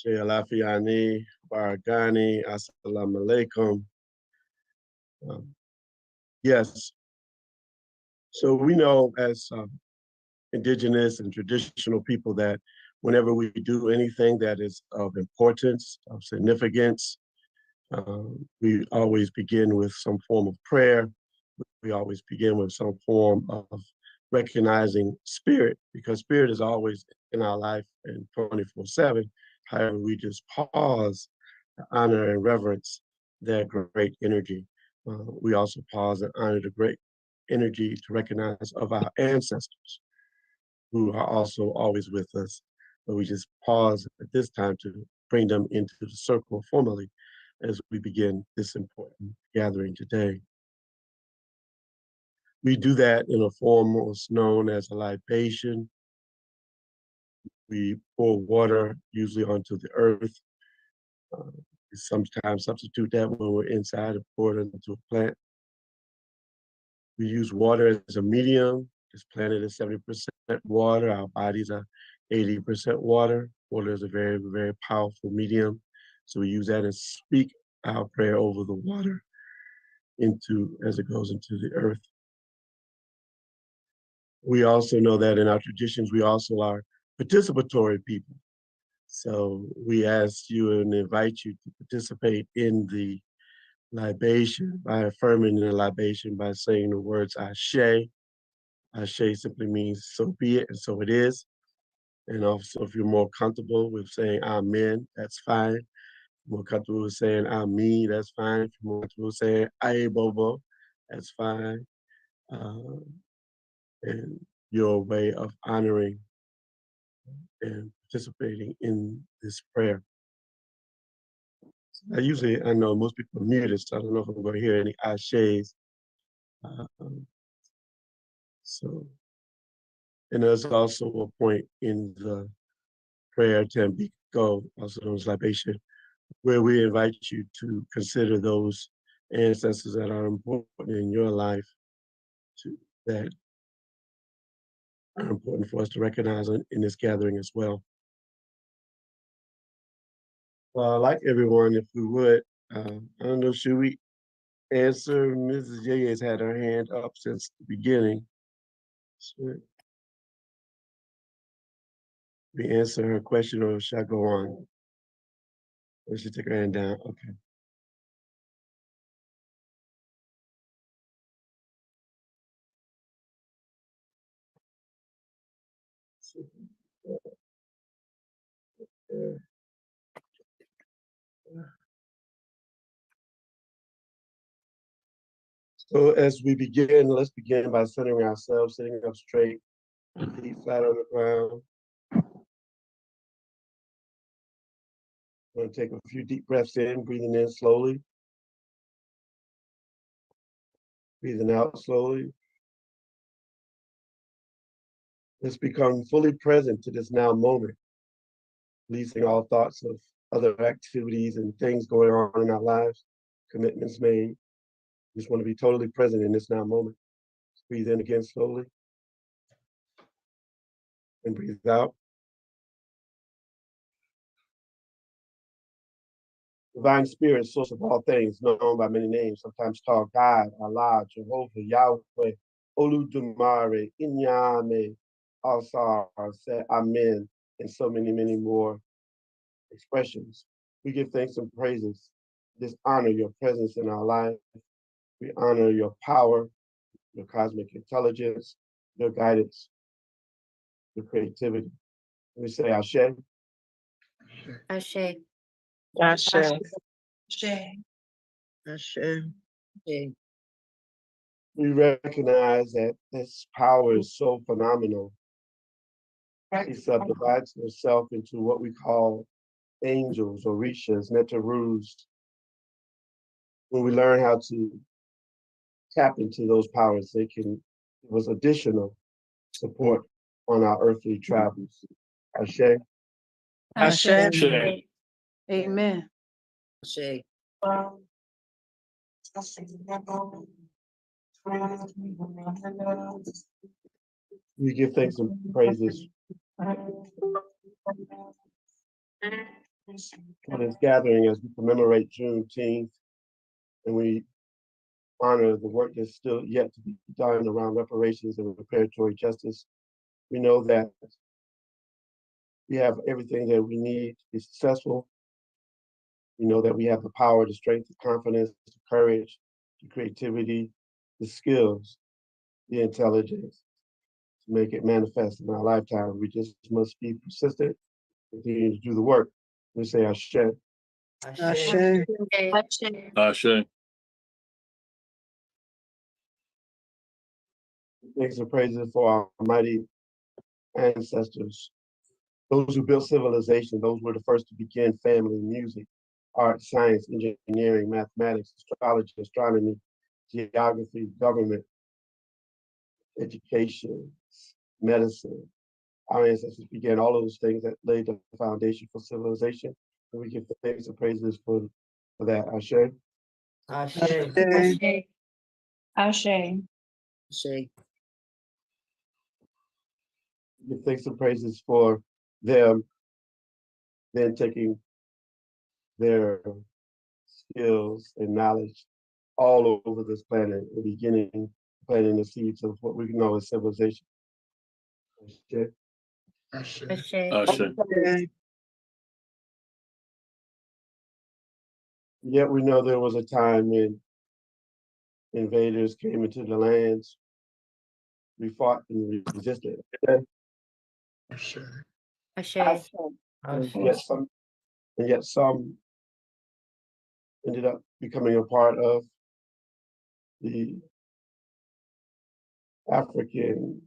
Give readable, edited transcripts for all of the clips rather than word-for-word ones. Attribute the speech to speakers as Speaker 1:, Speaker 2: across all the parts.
Speaker 1: Ashe Alafiani, Baragani, Assalamu alaikum. Um, yes, so we know as indigenous and traditional people that whenever we do anything that is of importance, of significance, we always begin with some form of prayer. We always begin with some form of recognizing spirit, because spirit is always in our life and 24/7. However, we just pause to honor and reverence their great energy. We also pause and honor the great energy to recognize of our ancestors who are also always with us. But we just pause at this time to bring them into the circle formally as we begin this important gathering today. We do that in a form what's known as a libation. We pour water usually onto the earth. Uh, we sometimes substitute that when we're inside and pour it into a plant. We use water as a medium. This planet is 70% water. Our bodies are 80% water. Water is a very, very powerful medium. So we use that and speak our prayer over the water as it goes into the earth. We also know that in our traditions, we also are participatory people. So we ask you and invite you to participate in the libation by affirming the libation by saying the words Ashe. Ashe simply means so be it and so it is. And also, if you're more comfortable with saying Amen, that's fine. If you're more comfortable with saying Ami, that's fine. If you're more comfortable with saying Aye Bobo, that's fine. And your way of honoring and participating in this prayer. I know most people are muted, so I don't know if I'm going to hear any Ashes. So, and there's also a point in the prayer Tambiko, also known as libation, where we invite you to consider those ancestors that are important in your life that are important for us to recognize in this gathering as well. Well, I'd like everyone, if we would, I don't know, should we answer? Mrs. J has had her hand up since the beginning. Should we answer her question or should I go on? Or should she take her hand down? Okay. So as we begin, let's begin by centering ourselves, sitting up straight, feet flat on the ground. We're going to take a few deep breaths in, breathing in slowly. Breathing out slowly. Let's become fully present to this now moment, releasing all thoughts of other activities and things going on in our lives, commitments made. We just want to be totally present in this now moment. Let's breathe in again slowly. And breathe out. Divine Spirit, source of all things, known by many names, sometimes called God, Allah, Jehovah, Yahweh, Oludumare, Inyame, Alsar, Set, Amen, and so many, many more expressions. We give thanks and praises. Just honor your presence in our life. We honor your power, your cosmic intelligence, your guidance, your creativity. We say Ashe.
Speaker 2: Ashe.
Speaker 3: Ashe.
Speaker 4: Ashe.
Speaker 3: Ashe.
Speaker 1: We recognize that this power is so phenomenal. It subdivides itself into what we call angels, orishas, netarus. When we learn how to tap into those powers, they can give us additional support on our earthly travels. Ashe.
Speaker 3: Ashe.
Speaker 4: Ashe.
Speaker 3: Amen.
Speaker 2: Ashe.
Speaker 1: We give thanks and praises for this gathering as we commemorate Juneteenth and we honor the work that's still yet to be done around reparations and reparatory justice. We know that we have everything that we need to be successful. We know that we have the power, the strength, the confidence, the courage, the creativity, the skills, the intelligence to make it manifest in our lifetime. We just must be persistent, continue to do the work. We say Ashe.
Speaker 3: Ashe.
Speaker 2: Ashe.
Speaker 1: Thanks and praises for our mighty ancestors. Those who built civilization, those were the first to begin family, music, art, science, engineering, mathematics, astrology, astronomy, geography, government, education, medicine. Our ancestors began all of those things that laid the foundation for civilization. And we give thanks and praises for that. Ashe.
Speaker 3: Ashe.
Speaker 4: Ashe.
Speaker 3: Ashe.
Speaker 1: Give thanks and praises for them then taking their skills and knowledge all over this planet and beginning planting the seeds of what we know as civilization. Ashe.
Speaker 2: Ashe.
Speaker 1: Yet we know there was a time when invaders came into the lands. We fought and we resisted.
Speaker 3: Ashe.
Speaker 4: Ashe.
Speaker 1: And yet some ended up becoming a part of the African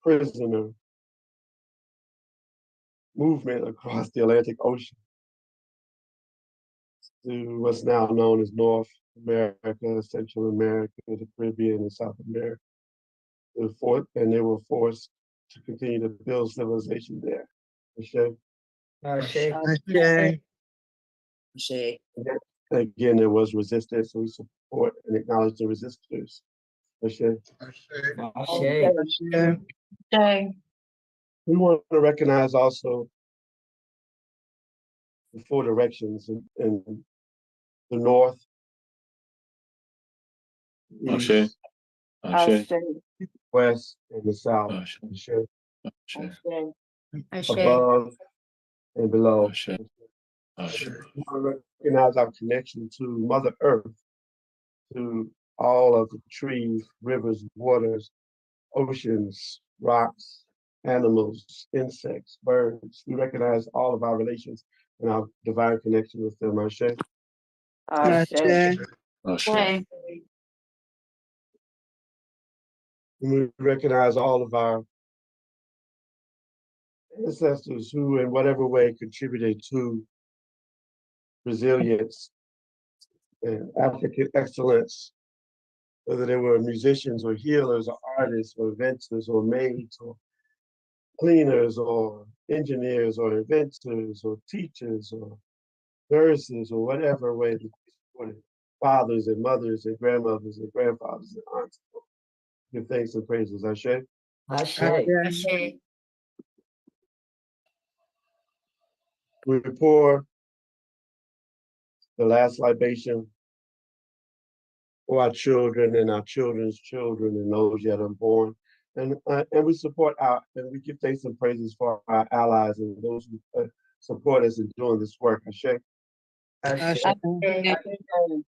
Speaker 1: prisoner movement across the Atlantic Ocean to what's now known as North America, Central America, the Caribbean, and South America. And they were forced to continue to build civilization there. Ashe.
Speaker 3: Ashe. Ashe. Ashe.
Speaker 1: Again, there was resistance, so we support and acknowledge the resistors. Ashe.
Speaker 3: Ashe.
Speaker 4: Ashe.
Speaker 1: We want to recognize also the four directions in the north,
Speaker 2: Ashe.
Speaker 1: east,
Speaker 2: Ashe.
Speaker 1: west, and the south.
Speaker 2: Ashe.
Speaker 1: Ashe.
Speaker 4: Ashe.
Speaker 1: Above and below.
Speaker 2: Ashe. Ashe.
Speaker 1: We want to recognize our connection to Mother Earth, to all of the trees, rivers, waters, oceans, rocks, animals, insects, birds. We recognize all of our relations and our divine connection with them. Ashe.
Speaker 3: Ashe.
Speaker 2: Ashe.
Speaker 1: We recognize all of our ancestors who, in whatever way, contributed to resilience and African excellence, whether they were musicians or healers or artists or inventors or maids or cleaners or engineers or inventors or teachers or nurses or whatever way, fathers and mothers and grandmothers and grandfathers and aunts. Give thanks and praises. Ashe.
Speaker 4: Ashe.
Speaker 1: We pour the last libation for our children and our children's children and those yet unborn. And we support and we give thanks and praises for our allies and those who support us in doing this work. Ashe.
Speaker 3: Ashe.
Speaker 1: And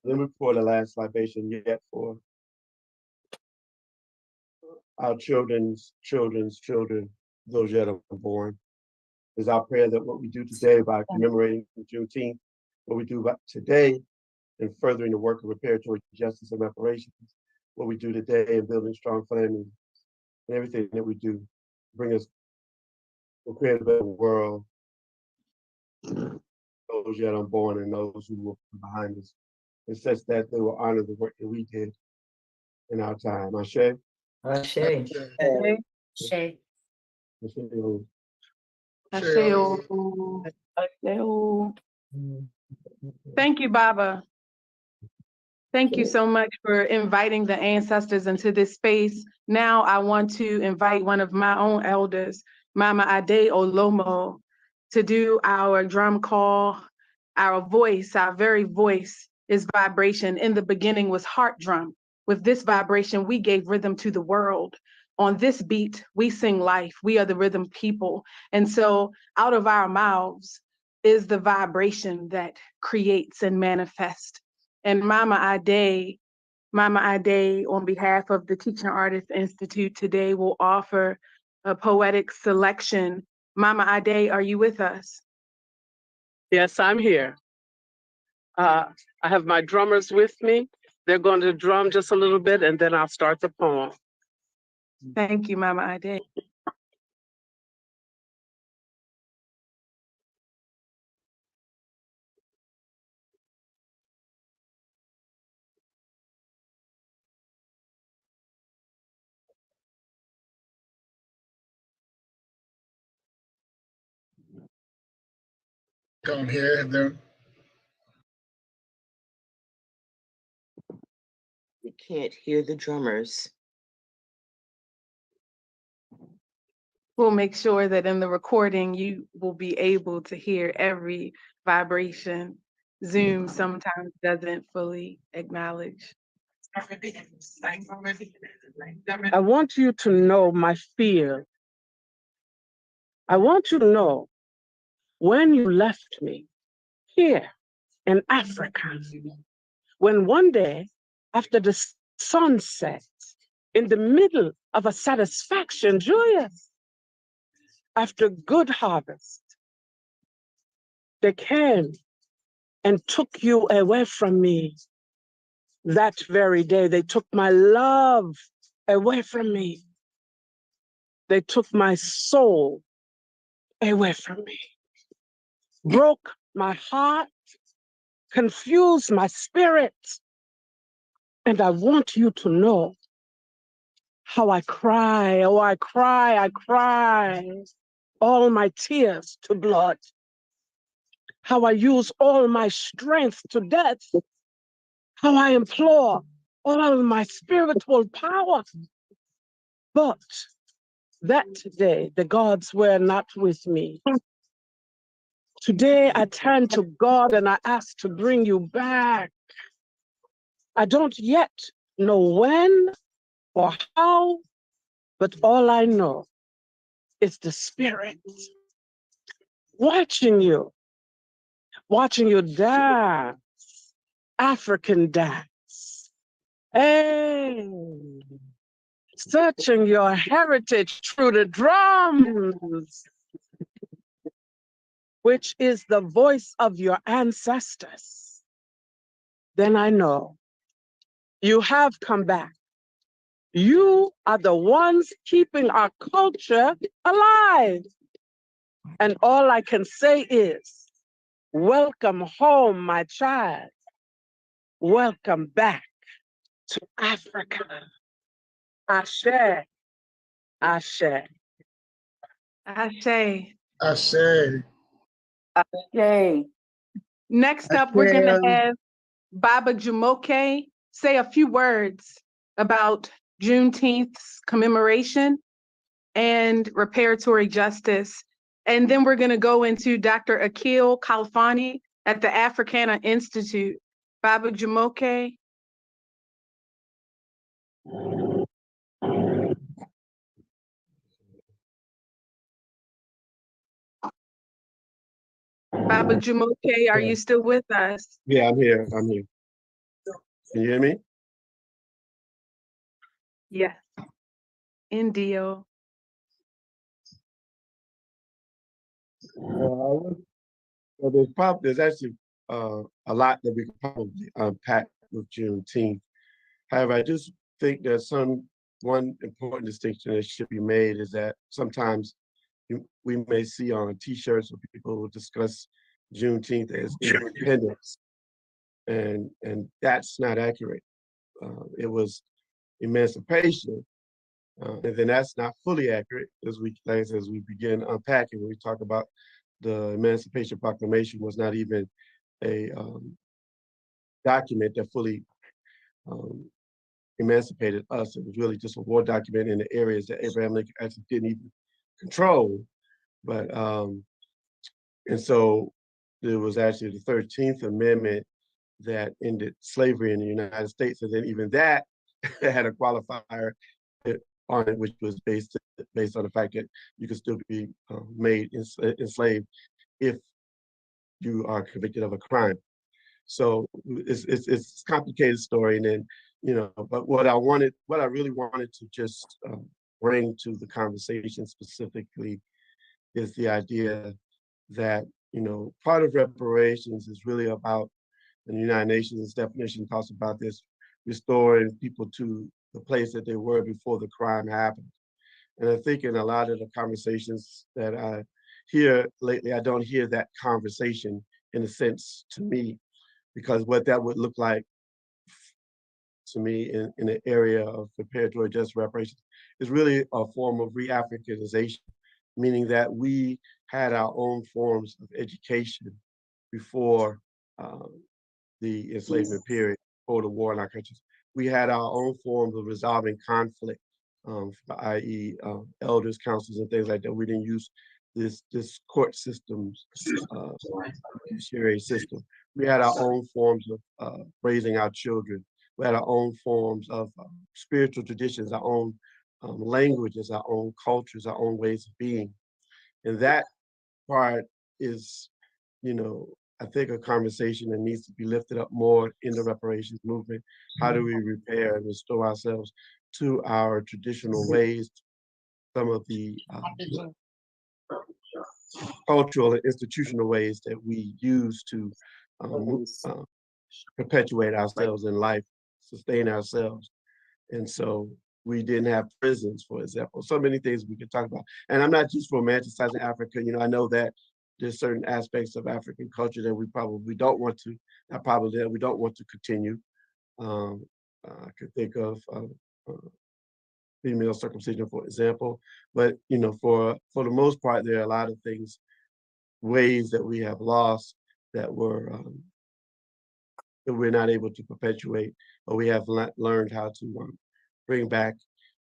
Speaker 1: then we pour the last libation yet for our children's children's children, those yet unborn. It's our prayer that what we do today by commemorating Juneteenth, what we do today in furthering the work of reparatory justice and reparations, what we do today in building strong families, and everything that we do bring us to create a better world, those yet unborn and those who will come behind us, and such that they will honor the work that we did in our time. Ashe.
Speaker 3: Ashe.
Speaker 4: Ashe.
Speaker 3: Ashe.
Speaker 5: Thank you, Baba. Thank you so much for inviting the ancestors into this space. Now I want to invite one of my own elders, Mama Ade Olomo, to do our drum call. Our voice, our very voice is vibration. In the beginning was heart drum. With this vibration, we gave rhythm to the world. On this beat, we sing life. We are the rhythm people. And so out of our mouths is the vibration that creates and manifests. And Mama Ade, on behalf of the Teaching Artists Institute today will offer a poetic selection. Mama Ade, are you with us?
Speaker 6: Yes, I'm here. I have my drummers with me. They're going to drum just a little bit and then I'll start the poem.
Speaker 5: Thank you, Mama Ade.
Speaker 7: Come here and then.
Speaker 3: We can't hear the drummers.
Speaker 5: We'll make sure that in the recording, you will be able to hear every vibration. Zoom sometimes doesn't fully acknowledge.
Speaker 6: I want you to know my fear. I want you to know when you left me here in Africa, when one day after the sun set, in the middle of a satisfaction, joyous, after good harvest, they came and took you away from me. That very day, they took my love away from me. They took my soul away from me, broke my heart, confused my spirit. And I want you to know how I cry, oh, I cry, all my tears to blood, how I use all my strength to death, how I implore all of my spiritual power. But that day, the gods were not with me. Today, I turn to God and I ask to bring you back. I don't yet know when or how, but all I know is the Spirit watching you dance, African dance. Hey, searching your heritage through the drums, which is the voice of your ancestors. Then I know you have come back. You are the ones keeping our culture alive. And all I can say is, welcome home, my child. Welcome back to Africa. Ashe, Ashe.
Speaker 5: Ashe.
Speaker 7: Ashe.
Speaker 3: Yay.
Speaker 5: Next up, we're going to have Baba Jumoke say a few words about Juneteenth's commemoration and reparatory justice. And then we're going to go into Dr. Akil Khalfani at the Africana Institute. Baba Jumoke. Baba Jumoke, are you still with us?
Speaker 1: Yeah, I'm here. I'm here. Can you hear me?
Speaker 5: Yes. Indio.
Speaker 1: Well, there's actually a lot that we could probably unpack with Juneteenth. However, I just think there's one important distinction that should be made is that sometimes we may see on T-shirts where people will discuss Juneteenth as independence, and that's not accurate. It was emancipation, and then that's not fully accurate as we begin unpacking. When we talk about the Emancipation Proclamation was not even a document that fully emancipated us. It was really just a war document in the areas that Abraham Lincoln actually didn't even control. But And so there was actually the 13th Amendment that ended slavery in the United States. And then even that had a qualifier on it, which was based on the fact that you could still be made enslaved if you are convicted of a crime. So it's a complicated story. And then, but what I really wanted to just bring to the conversation specifically is the idea that, part of reparations is really about, and the United Nations definition talks about this, restoring people to the place that they were before the crime happened. And I think in a lot of the conversations that I hear lately, I don't hear that conversation in a sense to me, because what that would look like to me in the area of preparatory just reparations is really a form of re-Africanization, meaning that we had our own forms of education before the enslavement period, before the war in our countries. We had our own forms of resolving conflict, i.e. Elders, councils, and things like that. We didn't use this court systems, judiciary system. We had our own forms of raising our children. We had our own forms of spiritual traditions, our own languages, our own cultures, our own ways of being. And that part is, I think a conversation that needs to be lifted up more in the reparations movement. How do we repair and restore ourselves to our traditional ways, some of the cultural and institutional ways that we use to perpetuate ourselves in life, sustain ourselves. And so we didn't have prisons, for example. So many things we could talk about. And I'm not just romanticizing Africa. I know that there's certain aspects of African culture that we probably don't want to, that we don't want to continue. I could think of female circumcision, for example. But for the most part, there are a lot of things, ways that we have lost that we're not able to perpetuate, or we have learned how to bring back.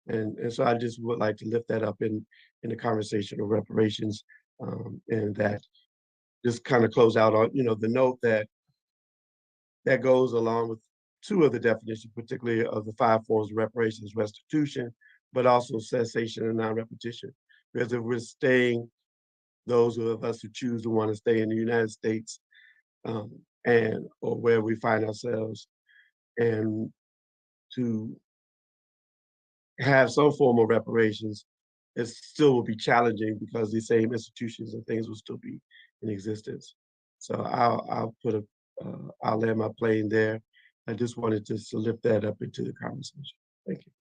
Speaker 1: And so I just would like to lift that up in the conversation of reparations, and that just kind of close out on, the note that goes along with two of the definitions, particularly of the 5 forms of reparations: restitution, but also cessation and non-repetition. Because if we're staying, those of us who choose to want to stay in the United States, or where we find ourselves, and to have some form of reparations, it still will be challenging because these same institutions and things will still be in existence. So I'll land my plane there. I just wanted to lift that up into the conversation. Thank you.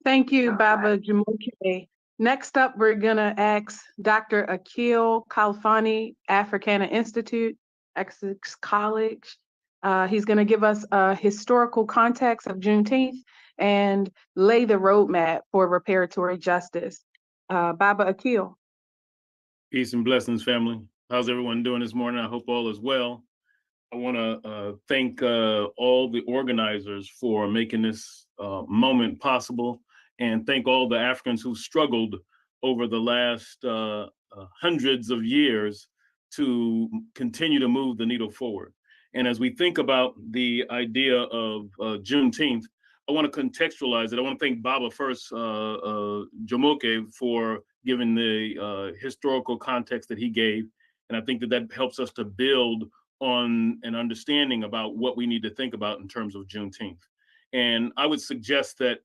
Speaker 5: Thank you, Baba Jumoke. Next up, we're gonna ask Dr. Akil Khalfani, Africana Institute, Essex College. He's gonna give us a historical context of Juneteenth and lay the roadmap for reparatory justice. Baba Akil.
Speaker 2: Peace and blessings, family. How's everyone doing this morning? I hope all is well. I want to thank all the organizers for making this moment possible, and thank all the Africans who struggled over the last hundreds of years to continue to move the needle forward. And as we think about the idea of Juneteenth, I want to contextualize it. I want to thank Baba first, Jumoke, for giving the historical context that he gave. And I think that helps us to build on an understanding about what we need to think about in terms of Juneteenth. And I would suggest that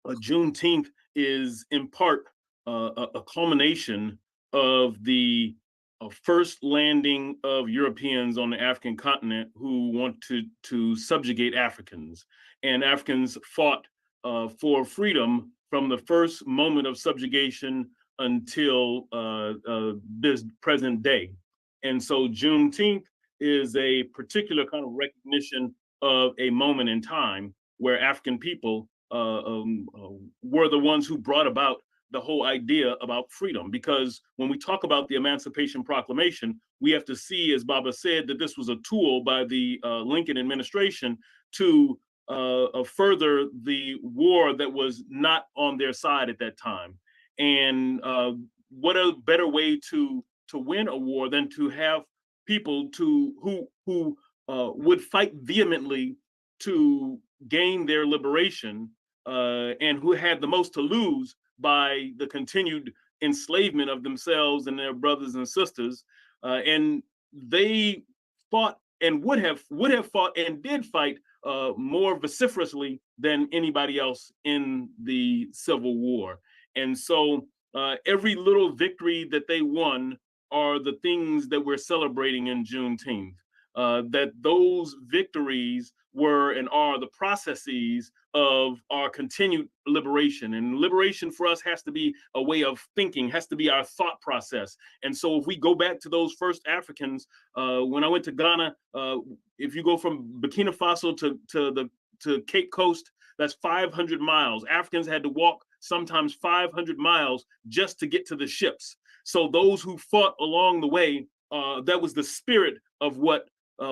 Speaker 2: Juneteenth is in part a culmination of the first landing of Europeans on the African continent who want to subjugate Africans. And Africans fought for freedom from the first moment of subjugation until this present day. And so Juneteenth is a particular kind of recognition of a moment in time where African people were the ones who brought about the whole idea about freedom. Because when we talk about the Emancipation Proclamation, we have to see, as Baba said, that this was a tool by the Lincoln administration to further the war that was not on their side at that time. And what a better way to to win a war than to have people who would fight vehemently to gain their liberation, and who had the most to lose by the continued enslavement of themselves and their brothers and sisters. And they fought and would have fought and did fight more vociferously than anybody else in the Civil War. And so every little victory that they won are the things that we're celebrating in Juneteenth. That those victories were and are the processes of our continued liberation. And liberation for us has to be a way of thinking, has to be our thought process. And so if we go back to those first Africans, when I went to Ghana, if you go from Burkina Faso to Cape Coast, that's 500 miles. Africans had to walk sometimes 500 miles just to get to the ships. So those who fought along the way, that was the spirit of what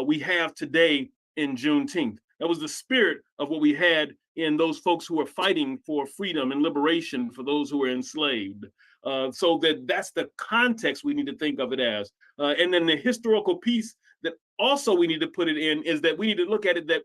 Speaker 2: we have today in Juneteenth. That was the spirit of what we had in those folks who were fighting for freedom and liberation for those who were enslaved. So that's the context we need to think of it as. And then the historical piece that also we need to put it in is that we need to look at it that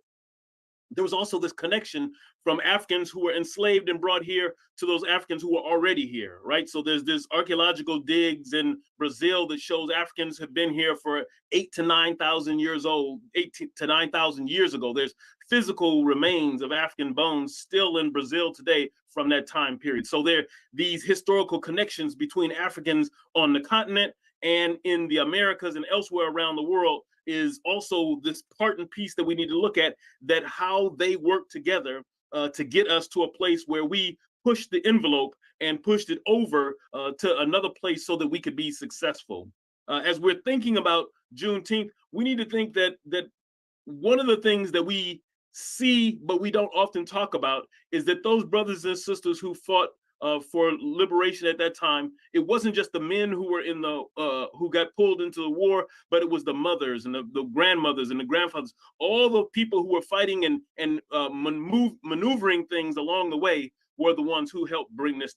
Speaker 2: there was also this connection from Africans who were enslaved and brought here to those Africans who were already here, right? So there's archaeological digs in Brazil that shows Africans have been here for 8,000 to 9,000 years old, 8,000 to 9,000 years ago. There's physical remains of African bones still in Brazil today from that time period. So there are these historical connections between Africans on the continent and in the Americas and elsewhere around the world is also this part and piece that we need to look at, that how they work together to get us to a place where we pushed the envelope and pushed it over to another place so that we could be successful. As we're thinking about Juneteenth, we need to think that one of the things that we see but we don't often talk about is that those brothers and sisters who fought for liberation at that time, it wasn't just the men who were in the who got pulled into the war, but it was the mothers and the grandmothers and the grandfathers, all the people who were fighting and maneuvering things along the way were the ones who helped bring this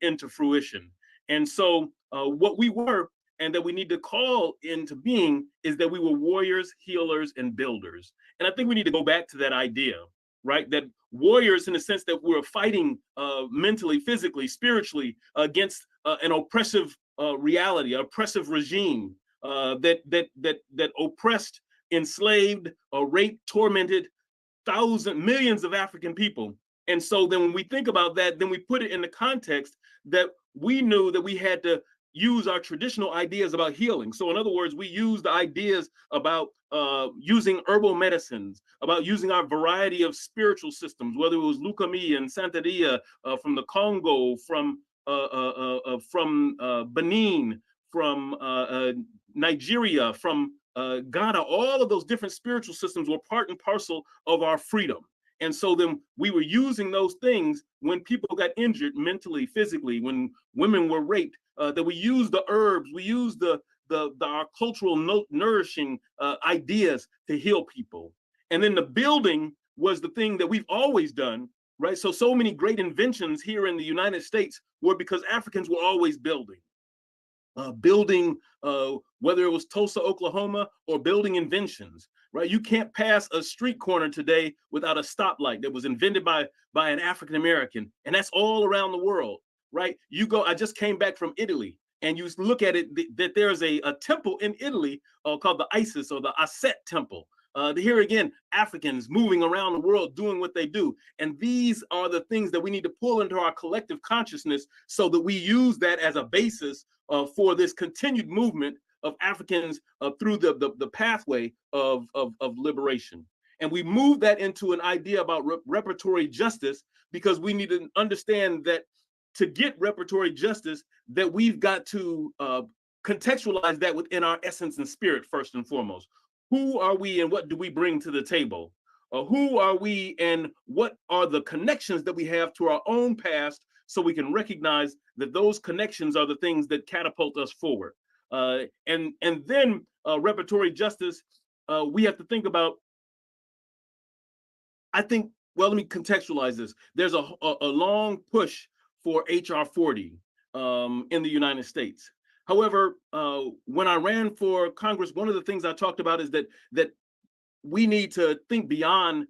Speaker 2: into fruition. And so what we were and that we need to call into being is that we were warriors, healers, and builders. And I think we need to go back to that idea, right? That warriors in the sense that we're fighting mentally, physically, spiritually against an oppressive reality, an oppressive regime that oppressed, enslaved, raped, tormented millions of African people. And so then when we think about that, then we put it in the context that we knew that we had to use our traditional ideas about healing. So in other words, we used the ideas about using herbal medicines, about using our variety of spiritual systems, whether it was Lukami and Santeria from the Congo, from Benin, from Nigeria, from Ghana. All of those different spiritual systems were part and parcel of our freedom. And so then we were using those things when people got injured mentally, physically, when women were raped, that we used the herbs, we used our cultural nourishing ideas to heal people. And then the building was the thing that we've always done, right? So many great inventions here in the United States were because Africans were always building. Whether it was Tulsa, Oklahoma, or building inventions, right? You can't pass a street corner today without a stoplight that was invented by an African American, and that's all around the world, right? I just came back from Italy, and you look at it, that there's a temple in Italy called the Isis or the Aset Temple. Here again, Africans moving around the world doing what they do. And these are the things that we need to pull into our collective consciousness so that we use that as a basis for this continued movement of Africans through the pathway of liberation. And we move that into an idea about reparatory justice, because we need to understand that to get reparatory justice, that we've got to contextualize that within our essence and spirit first and foremost. Who are we and what do we bring to the table? Who are we and what are the connections that we have to our own past, so we can recognize that those connections are the things that catapult us forward. And then reparatory justice, we have to think about, let me contextualize this. There's a long push for HR 40 in the United States. However, when I ran for Congress, one of the things I talked about is that we need to think beyond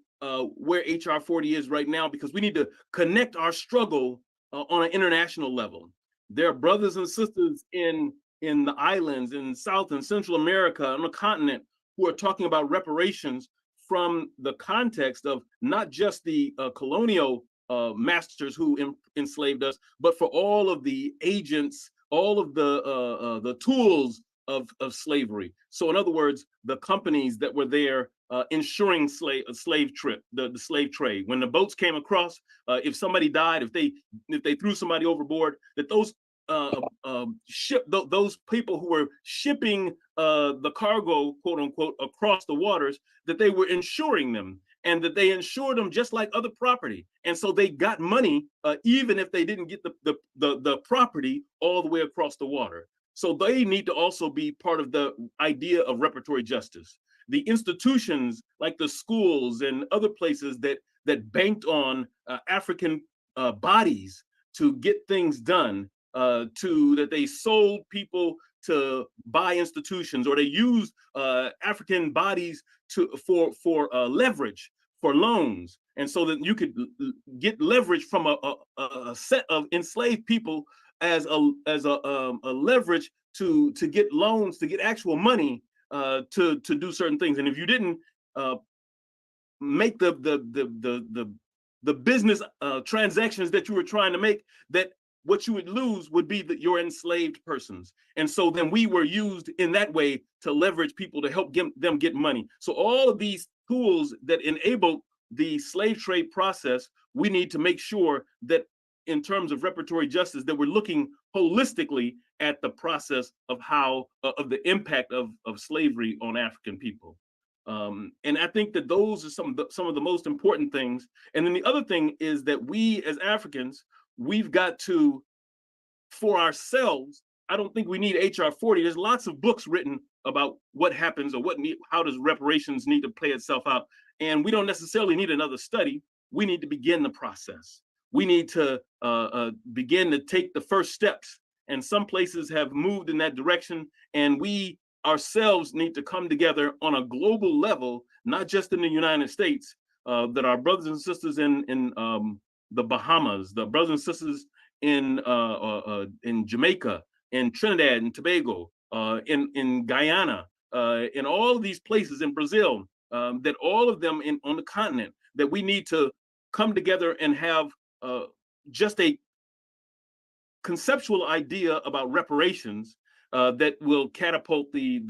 Speaker 2: where HR 40 is right now, because we need to connect our struggle on an international level. There are brothers and sisters in the islands, in South and Central America, on the continent, who are talking about reparations from the context of not just the colonial masters who enslaved us, but for all of the agents, all of the tools of slavery. So in other words, the companies that were there ensuring the slave trade. When the boats came across, if somebody died, if they threw somebody overboard, that those those people who were shipping the cargo, quote unquote, across the waters, that they were insuring them, and that they insured them just like other property. And so they got money even if they didn't get the property all the way across the water. So they need to also be part of the idea of reparatory justice. The institutions like the schools and other places that banked on African bodies to get things done, that they sold people to buy institutions, or they used African bodies for leverage, for loans, and so that you could get leverage from a set of enslaved people as a leverage to get loans, to get actual money to do certain things. And if you didn't make the business transactions that you were trying to make, that what you would lose would be your enslaved persons. And so then we were used in that way to leverage people to help them get money. So all of these tools that enable the slave trade process, we need to make sure that in terms of reparatory justice, that we're looking holistically at the process of how of the impact of slavery on African people. And I think that those are some of the most important things. And then the other thing is that we as Africans, we've got to, for ourselves, I don't think we need HR 40. There's lots of books written about what happens, or how does reparations need to play itself out. And we don't necessarily need another study. We need to begin the process. We need to begin to take the first steps. And some places have moved in that direction. And we ourselves need to come together on a global level, not just in the United States, that our brothers and sisters in the Bahamas, the brothers and sisters in Jamaica, in Trinidad and Tobago, in Guyana, in all of these places, in Brazil, that all of them on the continent, that we need to come together and have just a conceptual idea about reparations that will catapult the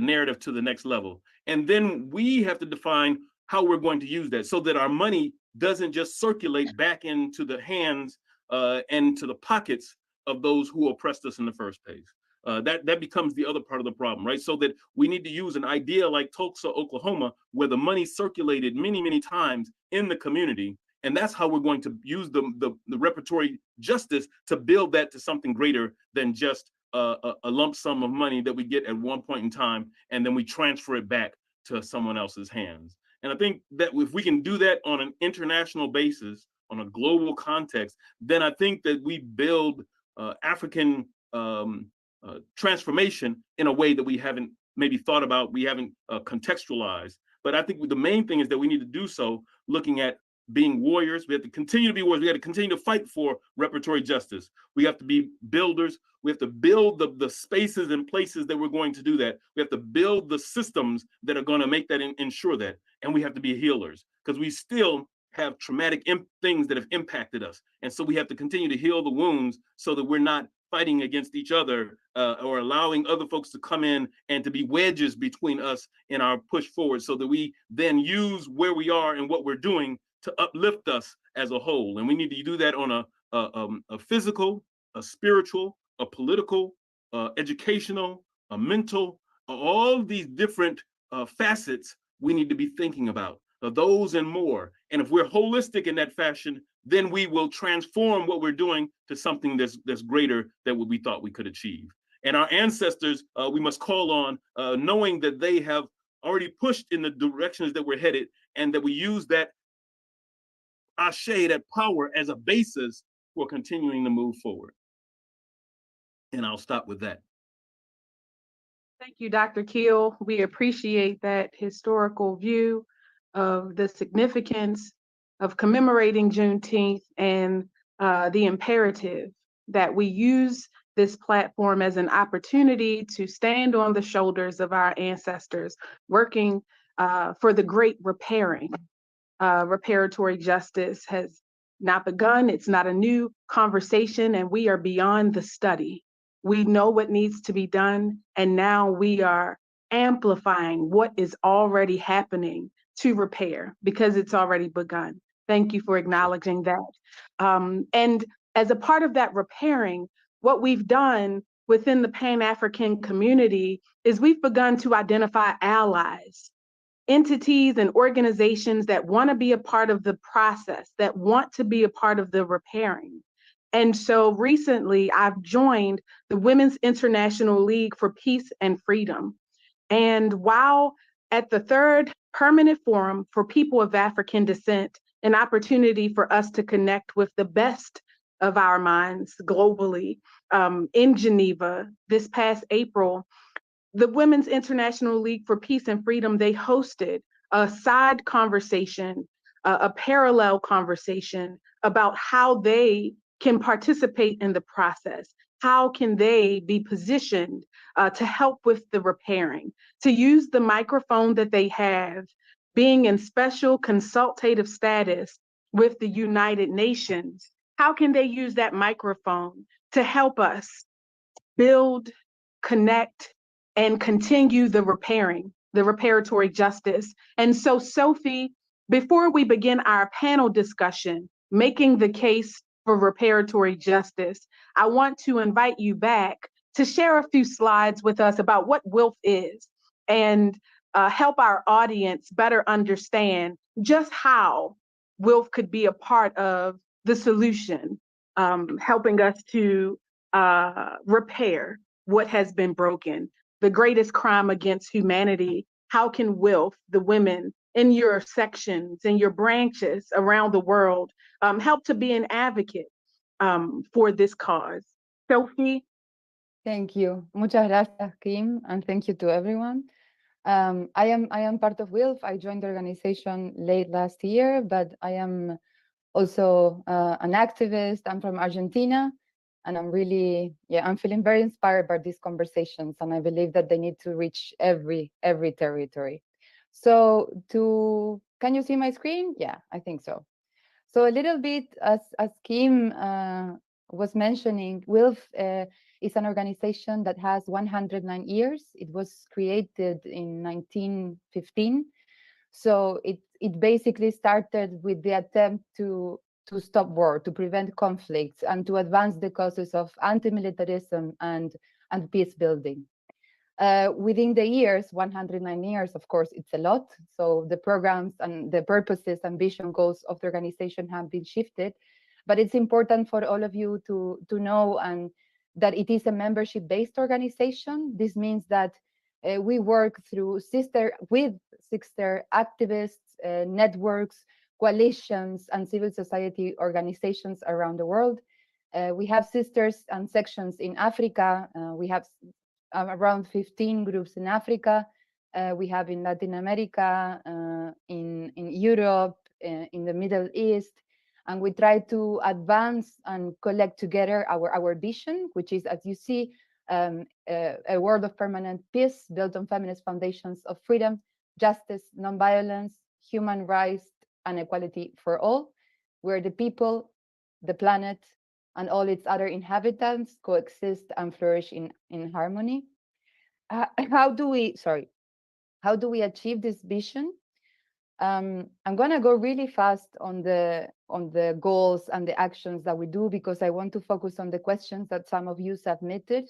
Speaker 2: narrative to the next level. And then we have to define how we're going to use that, so that our money doesn't just circulate back into the hands and to the pockets of those who oppressed us in the first place. That becomes the other part of the problem, right? So that we need to use an idea like Tulsa, Oklahoma, where the money circulated many, many times in the community. And that's how we're going to use the reparatory justice to build that to something greater than just a lump sum of money that we get at one point in time, and then we transfer it back to someone else's hands. And I think that if we can do that on an international basis, on a global context, then I think that we build African transformation in a way that we haven't maybe thought about, we haven't contextualized. But I think the main thing is that we need to do so looking at being warriors. We have to continue to be warriors. We have to continue to fight for reparatory justice. We have to be builders. We have to build the spaces and places that we're going to do that. We have to build the systems that are going to make that ensure that. And we have to be healers, because we still have traumatic things that have impacted us. And so we have to continue to heal the wounds so that we're not fighting against each other or allowing other folks to come in and to be wedges between us in our push forward, so that we then use where we are and what we're doing to uplift us as a whole. And we need to do that on a physical, a spiritual, a political, educational, a mental, all these different facets we need to be thinking about, those and more. And if we're holistic in that fashion, then we will transform what we're doing to something that's greater than what we thought we could achieve. And our ancestors, we must call on, knowing that they have already pushed in the directions that we're headed, and that we use that ashe, that power, as a basis for continuing to move forward. And I'll stop with that.
Speaker 5: Thank you, Dr. Keel. We appreciate that historical view of the significance of commemorating Juneteenth and the imperative that we use this platform as an opportunity to stand on the shoulders of our ancestors, working for the great repairing. Reparatory justice has not begun. It's not a new conversation, and we are beyond the study. We know what needs to be done, and now we are amplifying what is already happening to repair because it's already begun. Thank you for acknowledging that. And as a part of that repairing, what we've done within the Pan-African community is we've begun to identify allies, entities and organizations that want to be a part of the process, that want to be a part of the repairing. And so recently I've joined the Women's International League for Peace and Freedom. And while at the third permanent forum for people of African descent, an opportunity for us to connect with the best of our minds globally in Geneva this past April, the Women's International League for Peace and Freedom, they hosted a side conversation, a parallel conversation about how they can participate in the process. How can they be positioned to help with the repairing, to use the microphone that they have, being in special consultative status with the United Nations? How can they use that microphone to help us build, connect, and continue the repairing, the reparatory justice? And so, Sophie, before we begin our panel discussion, making the case for reparatory justice, I want to invite you back to share a few slides with us about what WILF is and help our audience better understand just how WILF could be a part of the solution, helping us to repair what has been broken, the greatest crime against humanity. How can WILF, the women in your sections, in your branches around the world, help to be an advocate for this cause? Sophie?
Speaker 8: Thank you. Muchas gracias, Kim, and thank you to everyone. I am part of WILF. I joined the organization late last year, but I am also an activist. I'm from Argentina, and I'm feeling very inspired by these conversations, and I believe that they need to reach every territory. So can you see my screen? Yeah, I think so. So a little bit, as Kim was mentioning, WILF is an organization that has 109 years. It was created in 1915. So it basically started with the attempt to stop war, to prevent conflicts, and to advance the causes of anti-militarism and peace building. Within the years, 109 years, of course, it's a lot. So the programs and the purposes and vision goals of the organization have been shifted. But it's important for all of you to know and that it is a membership-based organization. This means that we work with sister activists, networks, coalitions, and civil society organizations around the world. We have sisters and sections in Africa. We have around 15 groups in Africa. We have in Latin America, in Europe, in the Middle East. And we try to advance and collect together our vision, which is, as you see, a world of permanent peace built on feminist foundations of freedom, justice, nonviolence, human rights, and equality for all, where the people, the planet, and all its other inhabitants coexist and flourish in harmony. How do we achieve this vision? I'm gonna go really fast on the goals and the actions that we do, because I want to focus on the questions that some of you submitted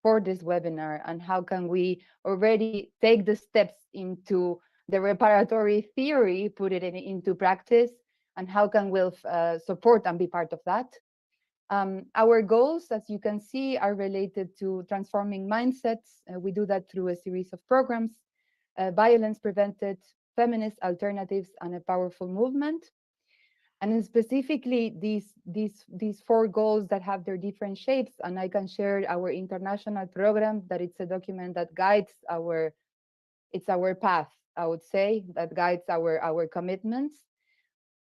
Speaker 8: for this webinar, and how can we already take the steps into the reparatory theory, put it into practice, and how can we support and be part of that. Our goals, as you can see, are related to transforming mindsets. We do that through a series of programs, violence prevented, feminist alternatives, and a powerful movement. And then specifically these four goals that have their different shapes, and I can share our international program, that it's a document that guides it's our path, I would say, that guides our commitments.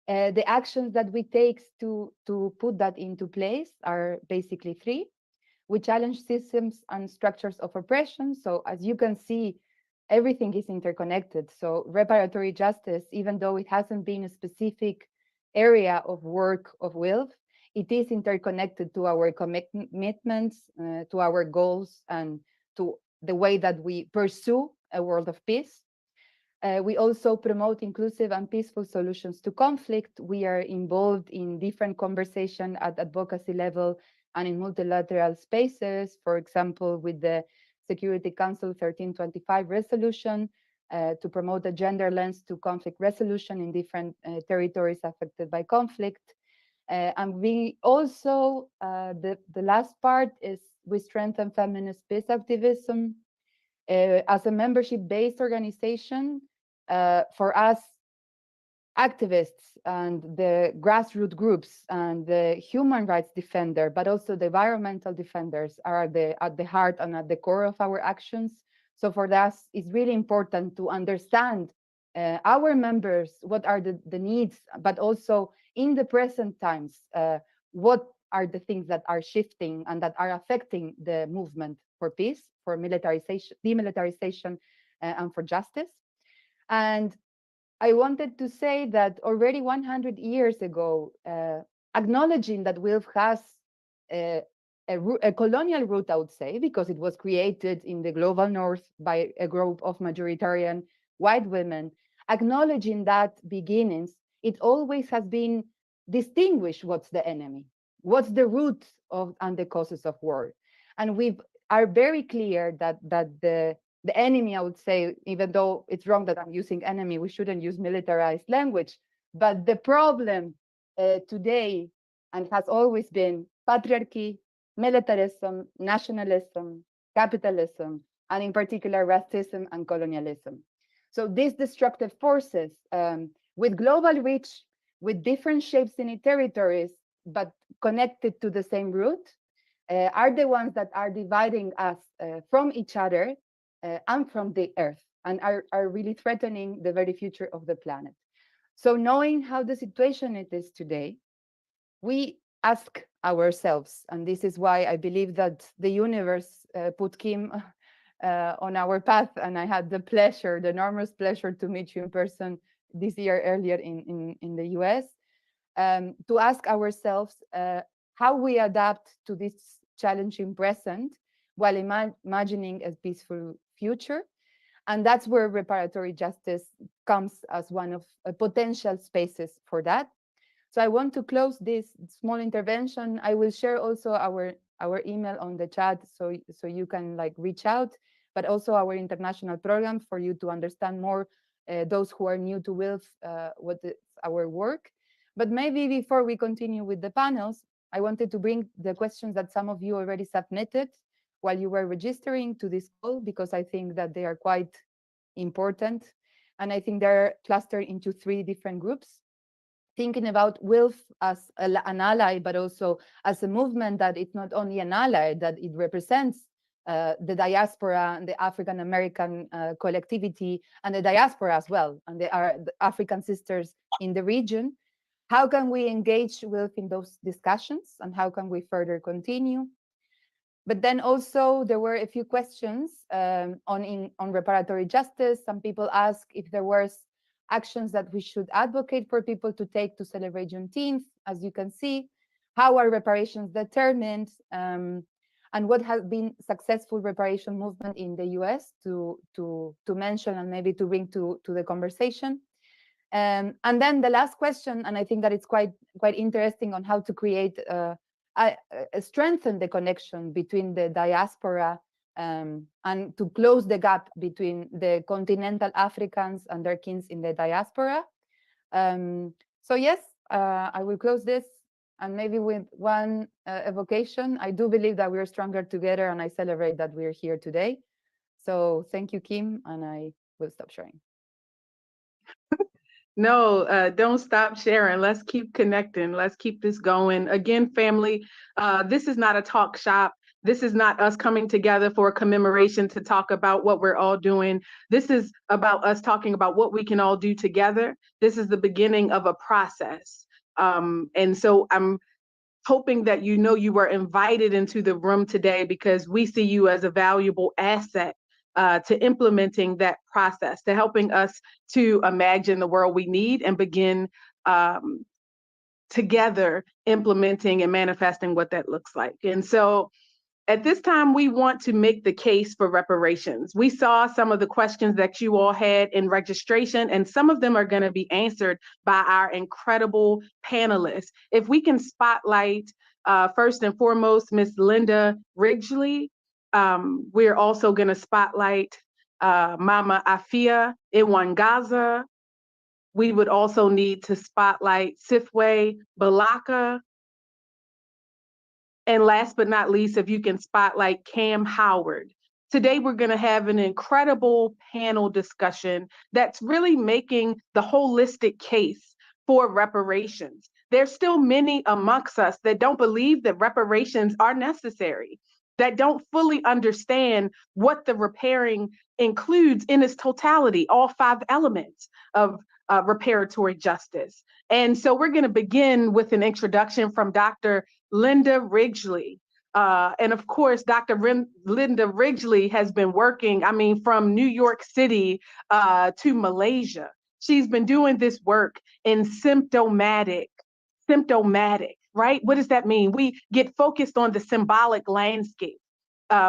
Speaker 8: The actions that we take to put that into place are basically three. We challenge systems and structures of oppression. So as you can see, everything is interconnected. So reparatory justice, even though it hasn't been a specific area of work of WILF, it is interconnected to our commitments, to our goals, and to the way that we pursue a world of peace. We also promote inclusive and peaceful solutions to conflict. We are involved in different conversation at advocacy level and in multilateral spaces, for example, with the Security Council 1325 resolution to promote a gender lens to conflict resolution in different territories affected by conflict. And we also, the last part is we strengthen feminist peace activism. As a membership-based organization, for us, activists and the grassroots groups and the human rights defender, but also the environmental defenders are at the heart and at the core of our actions. So for us, it's really important to understand our members, what are the needs, but also in the present times, what are the things that are shifting and that are affecting the movement for peace, for militarization, demilitarization, and for justice. And I wanted to say that already 100 years ago, acknowledging that WILF has a colonial root, I would say, because it was created in the global north by a group of majoritarian white women, acknowledging that beginnings, it always has been distinguished what's the enemy, what's the root of and the causes of war. And we are very clear that the enemy, I would say, even though it's wrong that I'm using enemy, we shouldn't use militarized language. But the problem today, and has always been, patriarchy, militarism, nationalism, capitalism, and in particular, racism and colonialism. So these destructive forces, with global reach, with different shapes in territories, but connected to the same root, are the ones that are dividing us from each other and from the earth, and are really threatening the very future of the planet. So knowing how the situation it is today, we ask ourselves, and this is why I believe that the universe put Kim on our path, and I had the pleasure, the enormous pleasure to meet you in person this year earlier in the US, to ask ourselves how we adapt to this challenging present while imagining a peaceful future. And that's where reparatory justice comes as one of potential spaces for that. So I want to close this small intervention. I will share also our email on the chat so you can like reach out, but also our international program for you to understand more, those who are new to WILF, what is our work. But maybe before we continue with the panels, I wanted to bring the questions that some of you already submitted while you were registering to this call, because I think that they are quite important. And I think they're clustered into three different groups. Thinking about WILF as an ally, but also as a movement that it's not only an ally, that it represents the diaspora and the African American collectivity and the diaspora as well, and the African sisters in the region. How can we engage WILF in those discussions, and how can we further continue? But then also there were a few questions on reparatory justice. Some people asked if there were actions that we should advocate for people to take to celebrate Juneteenth. As you can see, how are reparations determined, and what has been successful reparation movement in the US to mention and maybe to bring to the conversation. And then the last question, and I think that it's quite interesting, on how to create strengthen the connection between the diaspora and to close the gap between the continental Africans and their kins in the diaspora. So yes, I will close this, and maybe with one evocation. I do believe that we're stronger together, and I celebrate that we're here today. So thank you, Kim, and I will stop sharing.
Speaker 5: No, don't stop sharing. Let's keep connecting. Let's keep this going. Again, family, this is not a talk shop. This is not us coming together for a commemoration to talk about what we're all doing. This is about us talking about what we can all do together. This is the beginning of a process. And so I'm hoping that you know you were invited into the room today because we see you as a valuable asset to implementing that process, to helping us to imagine the world we need and begin together implementing and manifesting what that looks like. And so at this time, we want to make the case for reparations. We saw some of the questions that you all had in registration, and some of them are going to be answered by our incredible panelists. If we can spotlight, first and foremost, Miss Linda Ridgley. We're also going to spotlight Mama Afia Iwangaza. We would also need to spotlight Sifwe Balaka. And last but not least, if you can spotlight Kamm Howard. Today, we're going to have an incredible panel discussion that's really making the holistic case for reparations. There's still many amongst us that don't believe that reparations are necessary, that don't fully understand what the repairing includes in its totality, all 5 elements of reparatory justice. And so we're going to begin with an introduction from Dr. Linda Ridgley. And of course, Dr. Linda Ridgley has been working, from New York City to Malaysia. She's been doing this work in symptomatic, right? What does that mean? We get focused on the symbolic landscape.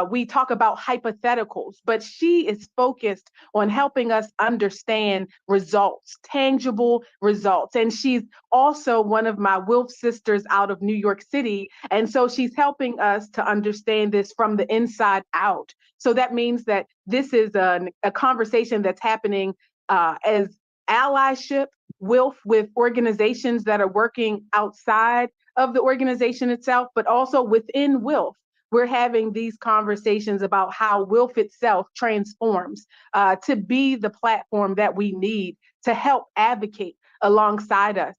Speaker 5: We talk about hypotheticals, but she is focused on helping us understand results, tangible results. And she's also one of my Wilf sisters out of New York City. And so she's helping us to understand this from the inside out. So that means that this is a conversation that's happening as allyship, Wilf, with organizations that are working outside of the organization itself, but also within Wilf. We're having these conversations about how Wilf itself transforms to be the platform that we need to help advocate alongside us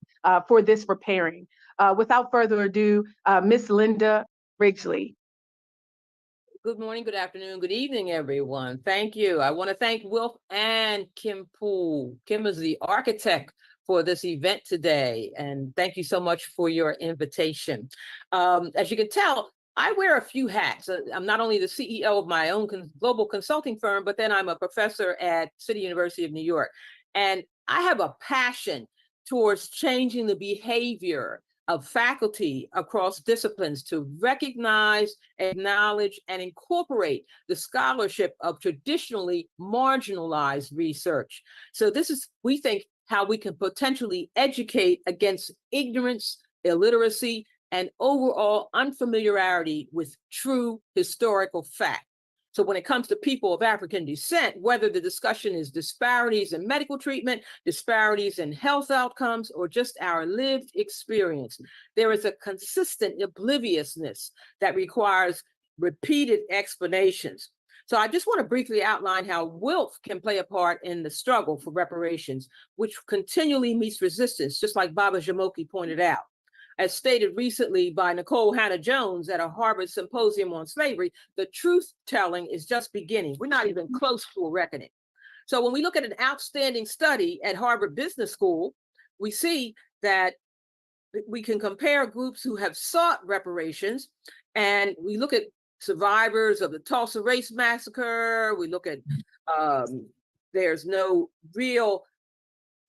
Speaker 5: for this repairing. Without further ado, Miss Linda Ridgley.
Speaker 9: Good morning, good afternoon, good evening, everyone. Thank you. I want to thank Wilf and Kim Poole. Kim is the architect for this event today, and thank you so much for your invitation. As you can tell, I wear a few hats. I'm not only the CEO of my own global consulting firm, but then I'm a professor at City University of New York. And I have a passion towards changing the behavior of faculty across disciplines to recognize, acknowledge, and incorporate the scholarship of traditionally marginalized research. So this is, we think, how we can potentially educate against ignorance, illiteracy, and overall unfamiliarity with true historical fact. So when it comes to people of African descent, whether the discussion is disparities in medical treatment, disparities in health outcomes, or just our lived experience, there is a consistent obliviousness that requires repeated explanations. So I just want to briefly outline how Wilf can play a part in the struggle for reparations, which continually meets resistance, just like Baba Jamoki pointed out. As stated recently by Nicole Hannah-Jones at a Harvard symposium on slavery, the truth-telling is just beginning. We're not even close to a reckoning. So when we look at an outstanding study at Harvard Business School, we see that we can compare groups who have sought reparations, and we look at survivors of the Tulsa Race Massacre. We look at there's no real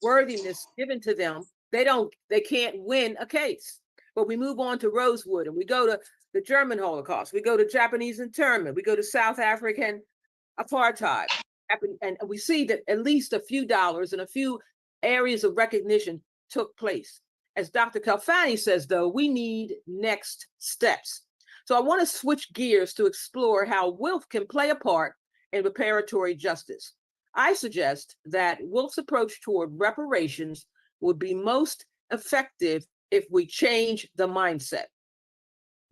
Speaker 9: worthiness given to them. They can't win a case. But we move on to Rosewood, and we go to the German Holocaust. We go to Japanese internment. We go to South African apartheid. And we see that at least a few dollars and a few areas of recognition took place. As Dr. Kalfani says, though, we need next steps. So I want to switch gears to explore how Wilf can play a part in reparatory justice. I suggest that Wilf's approach toward reparations would be most effective if we change the mindset,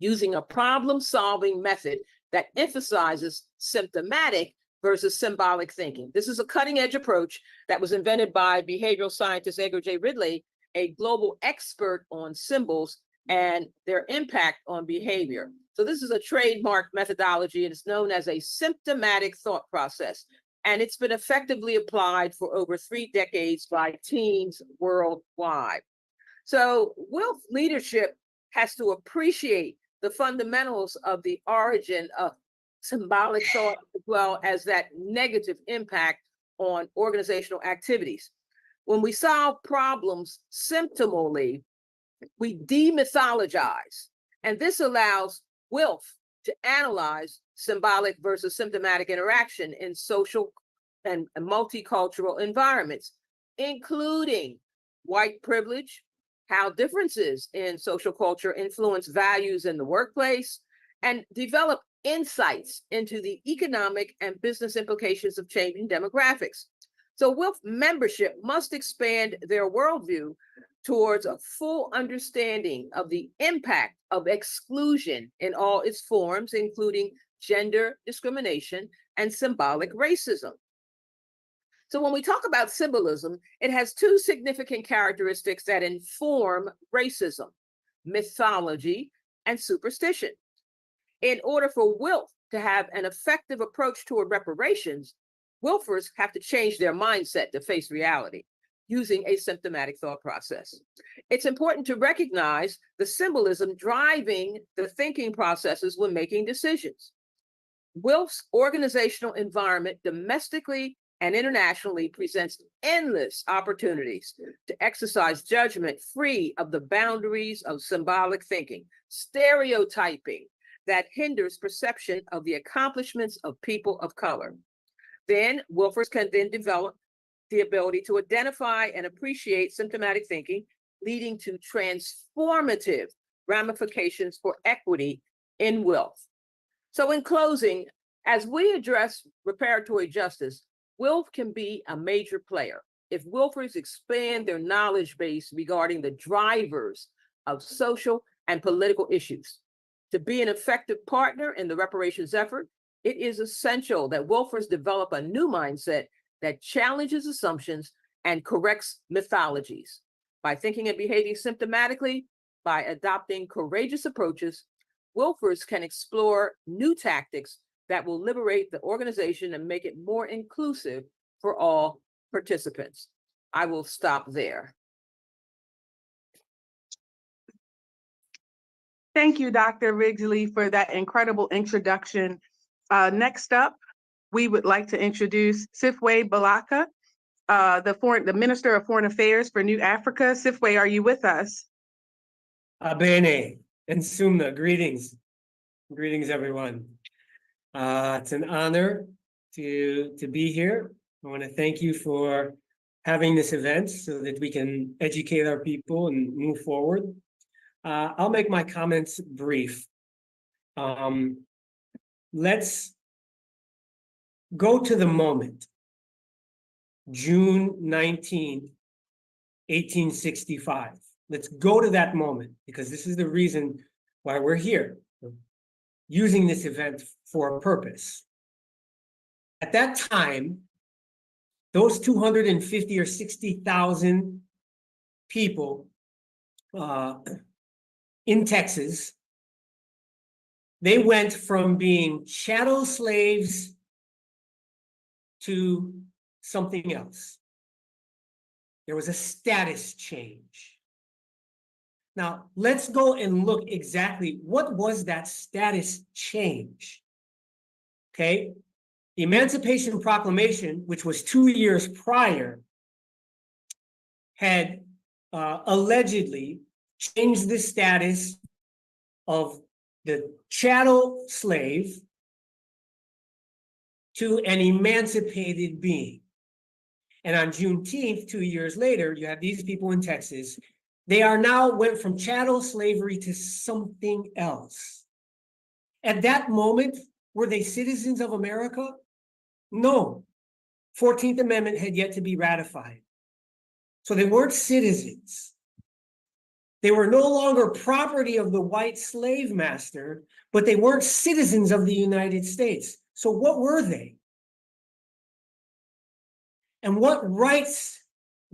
Speaker 9: using a problem-solving method that emphasizes symptomatic versus symbolic thinking. This is a cutting-edge approach that was invented by behavioral scientist Edgar J. Ridley, a global expert on symbols and their impact on behavior. So this is a trademark methodology, and it's known as a symptomatic thought process. And it's been effectively applied for over 3 decades by teams worldwide. So Wilf leadership has to appreciate the fundamentals of the origin of symbolic thought, as well as that negative impact on organizational activities. When we solve problems symptomally, we demythologize, and this allows Wilf to analyze symbolic versus symptomatic interaction in social and multicultural environments, including white privilege, how differences in social culture influence values in the workplace, and develop insights into the economic and business implications of changing demographics. So Wilf membership must expand their worldview towards a full understanding of the impact of exclusion in all its forms, including gender discrimination and symbolic racism. So when we talk about symbolism, it has 2 significant characteristics that inform racism: mythology and superstition. In order for Wilf to have an effective approach toward reparations, Wilfers have to change their mindset to face reality using a symptomatic thought process. It's important to recognize the symbolism driving the thinking processes when making decisions. Wilf's organizational environment, domestically and internationally, presents endless opportunities to exercise judgment free of the boundaries of symbolic thinking, stereotyping that hinders perception of the accomplishments of people of color. Then Wilfers can then develop the ability to identify and appreciate symptomatic thinking, leading to transformative ramifications for equity in Wilf. So in closing, as we address reparatory justice, Wilf can be a major player if Wilfers expand their knowledge base regarding the drivers of social and political issues. To be an effective partner in the reparations effort, it is essential that Wilfers develop a new mindset that challenges assumptions and corrects mythologies. By thinking and behaving symptomatically, by adopting courageous approaches, Wilfers can explore new tactics that will liberate the organization and make it more inclusive for all participants. I will stop there.
Speaker 5: Thank you, Dr. Ridgely, for that incredible introduction. Next up, we would like to introduce Sifwe Balaka, the Minister of Foreign Affairs for New Africa. Sifwe, are you with us?
Speaker 10: Abene and Sumna, greetings. Greetings, everyone. It's an honor to be here. I want to thank you for having this event so that we can educate our people and move forward. I'll make my comments brief. Let's go to the moment, June 19, 1865. Let's go to that moment, because this is the reason why we're here, using this event for a purpose. At that time, those 250 or 60,000 people in Texas, they went from being chattel slaves to something else. There was a status change. Now, let's go and look exactly what was that status change. Okay, the Emancipation Proclamation, which was 2 years prior, had allegedly changed the status of the chattel slave to an emancipated being. And on Juneteenth, 2 years later, you have these people in Texas. They are now went from chattel slavery to something else. At that moment, were they citizens of America? No. 14th Amendment had yet to be ratified. So they weren't citizens. They were no longer property of the white slave master, but they weren't citizens of the United States. So what were they? And what rights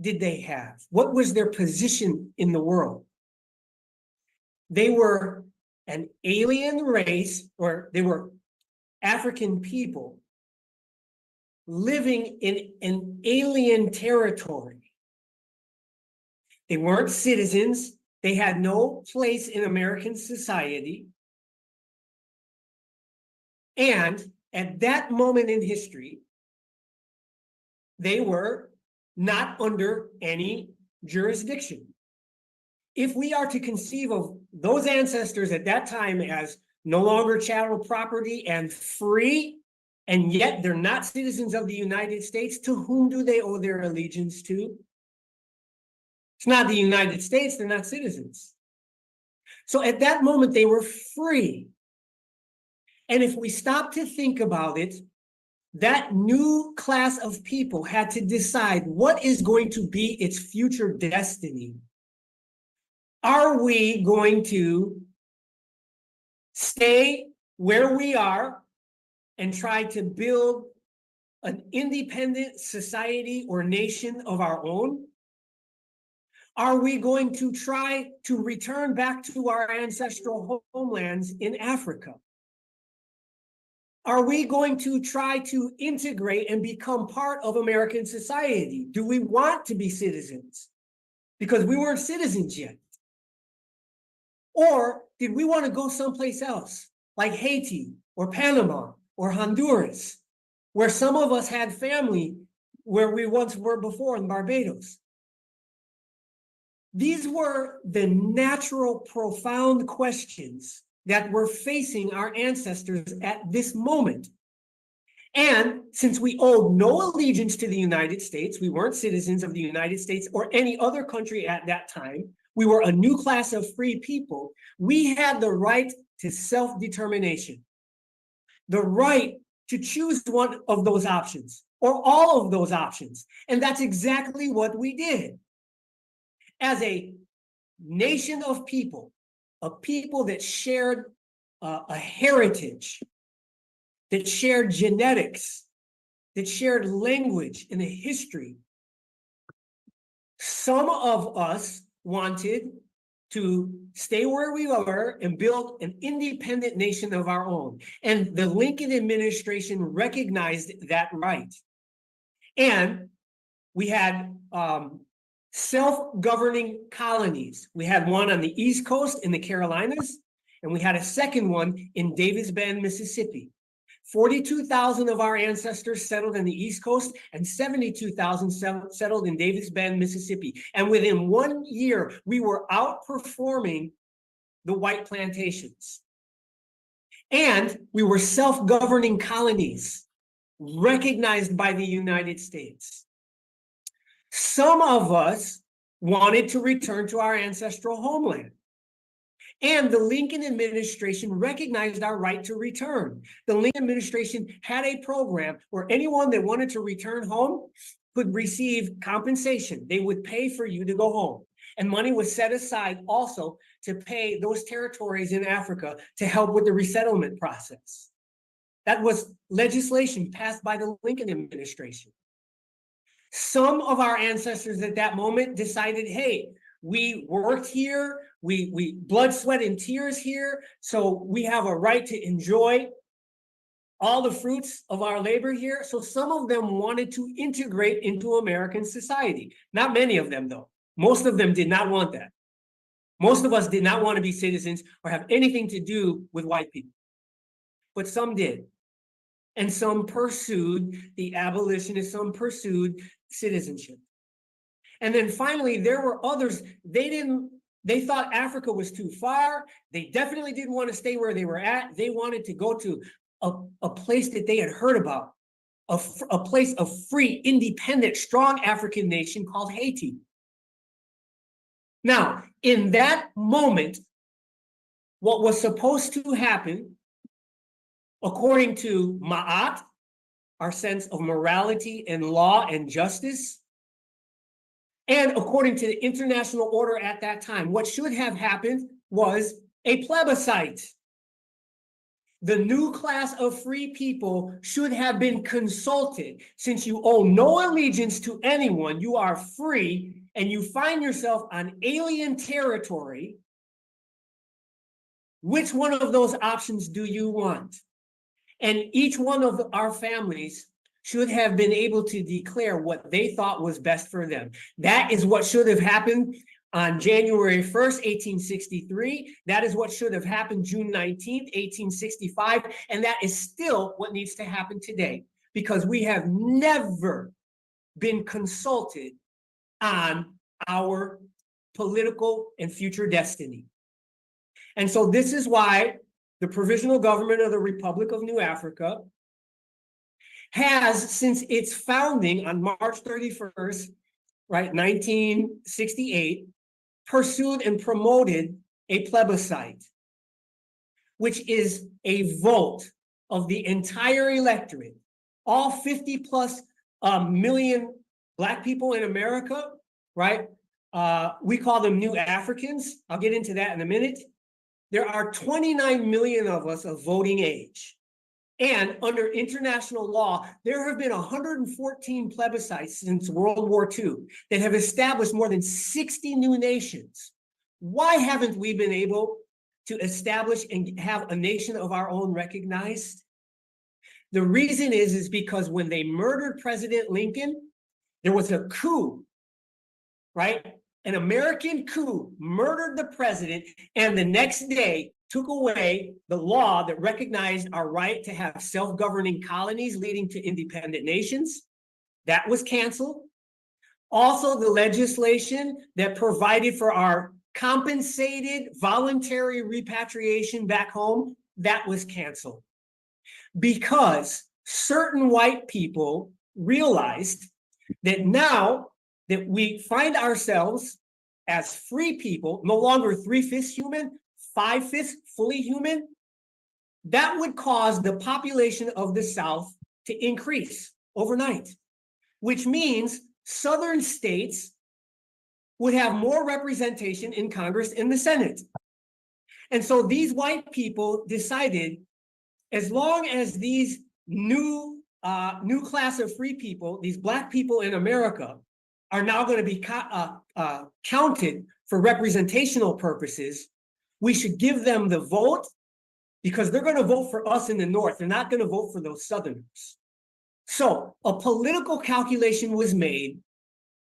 Speaker 10: did they have? What was their position in the world? They were an alien race, or they were African people living in an alien territory. They weren't citizens. They had no place in American society. And at that moment in history, they were not under any jurisdiction. If we are to conceive of those ancestors at that time as no longer chattel property and free, and yet they're not citizens of the United States, to whom do they owe their allegiance to? It's not the United States, they're not citizens. So at that moment, they were free. And if we stop to think about it, that new class of people had to decide what is going to be its future destiny. Are we going to stay where we are and try to build an independent society or nation of our own? Are we going to try to return back to our ancestral homelands in Africa? Are we going to try to integrate and become part of American society? Do we want to be citizens? Because we weren't citizens yet. Or did we want to go someplace else, like Haiti or Panama or Honduras, where some of us had family where we once were before in Barbados? These were the natural, profound questions that were facing our ancestors at this moment. And since we owed no allegiance to the United States, we weren't citizens of the United States or any other country at that time, we were a new class of free people, we had the right to self-determination, the right to choose one of those options or all of those options. And that's exactly what we did. As a nation of people, a people that shared a heritage, that shared genetics, that shared language and a history. Some of us wanted to stay where we were and build an independent nation of our own. And the Lincoln administration recognized that right. And we had self-governing colonies. We had one on the East Coast in the Carolinas, and we had a second one in Davis Bend, Mississippi. 42,000 of our ancestors settled in the East Coast, and 72,000 settled in Davis Bend, Mississippi. And within 1 year, we were outperforming the white plantations. And we were self-governing colonies recognized by the United States. Some of us wanted to return to our ancestral homeland. And the Lincoln administration recognized our right to return. The Lincoln administration had a program where anyone that wanted to return home could receive compensation. They would pay for you to go home. And money was set aside also to pay those territories in Africa to help with the resettlement process. That was legislation passed by the Lincoln administration. Some of our ancestors at that moment decided, hey, we worked here, we blood, sweat, and tears here, so we have a right to enjoy all the fruits of our labor here. So some of them wanted to integrate into American society. Not many of them, though. Most of them did not want that. Most of us did not want to be citizens or have anything to do with white people. But some did. And some pursued the abolitionists, some pursued citizenship. And then finally, there were others, they thought Africa was too far. They definitely didn't want to stay where they were at. They wanted to go to a place that they had heard about, a place of free, independent, strong African nation called Haiti. Now, in that moment, what was supposed to happen, according to Ma'at, our sense of morality and law and justice, and according to the international order at that time, what should have happened was a plebiscite. the new class of free people should have been consulted. Since you owe no allegiance to anyone, you are free, and you find yourself on alien territory. Which one of those options do you want? And each one of our families should have been able to declare what they thought was best for them. That is what should have happened on January 1st, 1863. That is what should have happened June 19th, 1865. And that is still what needs to happen today, because we have never been consulted on our political and future destiny. And so this is why the Provisional Government of the Republic of New Africa has, since its founding on March 31st, right, 1968, pursued and promoted a plebiscite, which is a vote of the entire electorate, all 50 plus million Black people in America, right? We call them New Africans. I'll get into that in a minute. There are 29 million of us of voting age. And under international law, there have been 114 plebiscites since World War II that have established more than 60 new nations. Why haven't we been able to establish and have a nation of our own recognized? The reason is because when they murdered President Lincoln, there was a coup, right? An American coup murdered the president, and the next day took away the law that recognized our right to have self-governing colonies leading to independent nations. That was canceled. Also, the legislation that provided for our compensated voluntary repatriation back home, that was canceled. Because certain white people realized that now that we find ourselves as free people, no longer 3/5 human, 5/5 fully human, that would cause the population of the South to increase overnight, which means Southern states would have more representation in Congress and the Senate. And so these white people decided, as long as these new class of free people, these Black people in America, are now going to be counted for representational purposes, we should give them the vote, because they're going to vote for us in the North. They're not going to vote for those Southerners. So a political calculation was made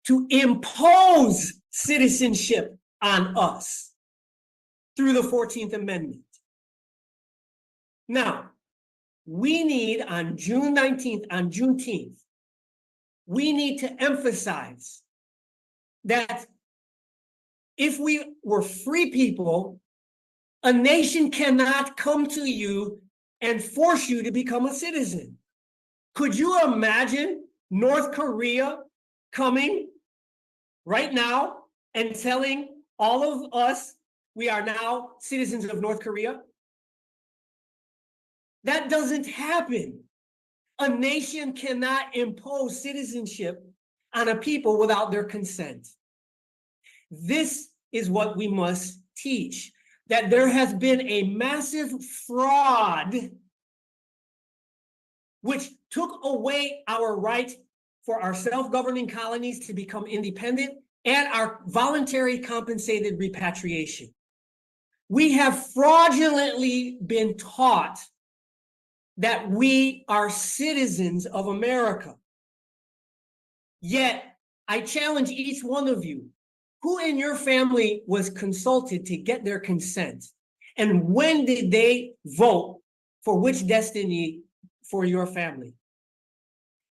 Speaker 10: to impose citizenship on us through the 14th Amendment. Now, we need on June 19th, on Juneteenth, we need to emphasize that if we were free people, a nation cannot come to you and force you to become a citizen. Could you imagine North Korea coming right now and telling all of us we are now citizens of North Korea? That doesn't happen. A nation cannot impose citizenship on a people without their consent. This is what we must teach, that there has been a massive fraud which took away our right for our self-governing colonies to become independent and our voluntary compensated repatriation. We have fraudulently been taught that we are citizens of America. Yet, I challenge each one of you, who in your family was consulted to get their consent? And when did they vote for which destiny for your family?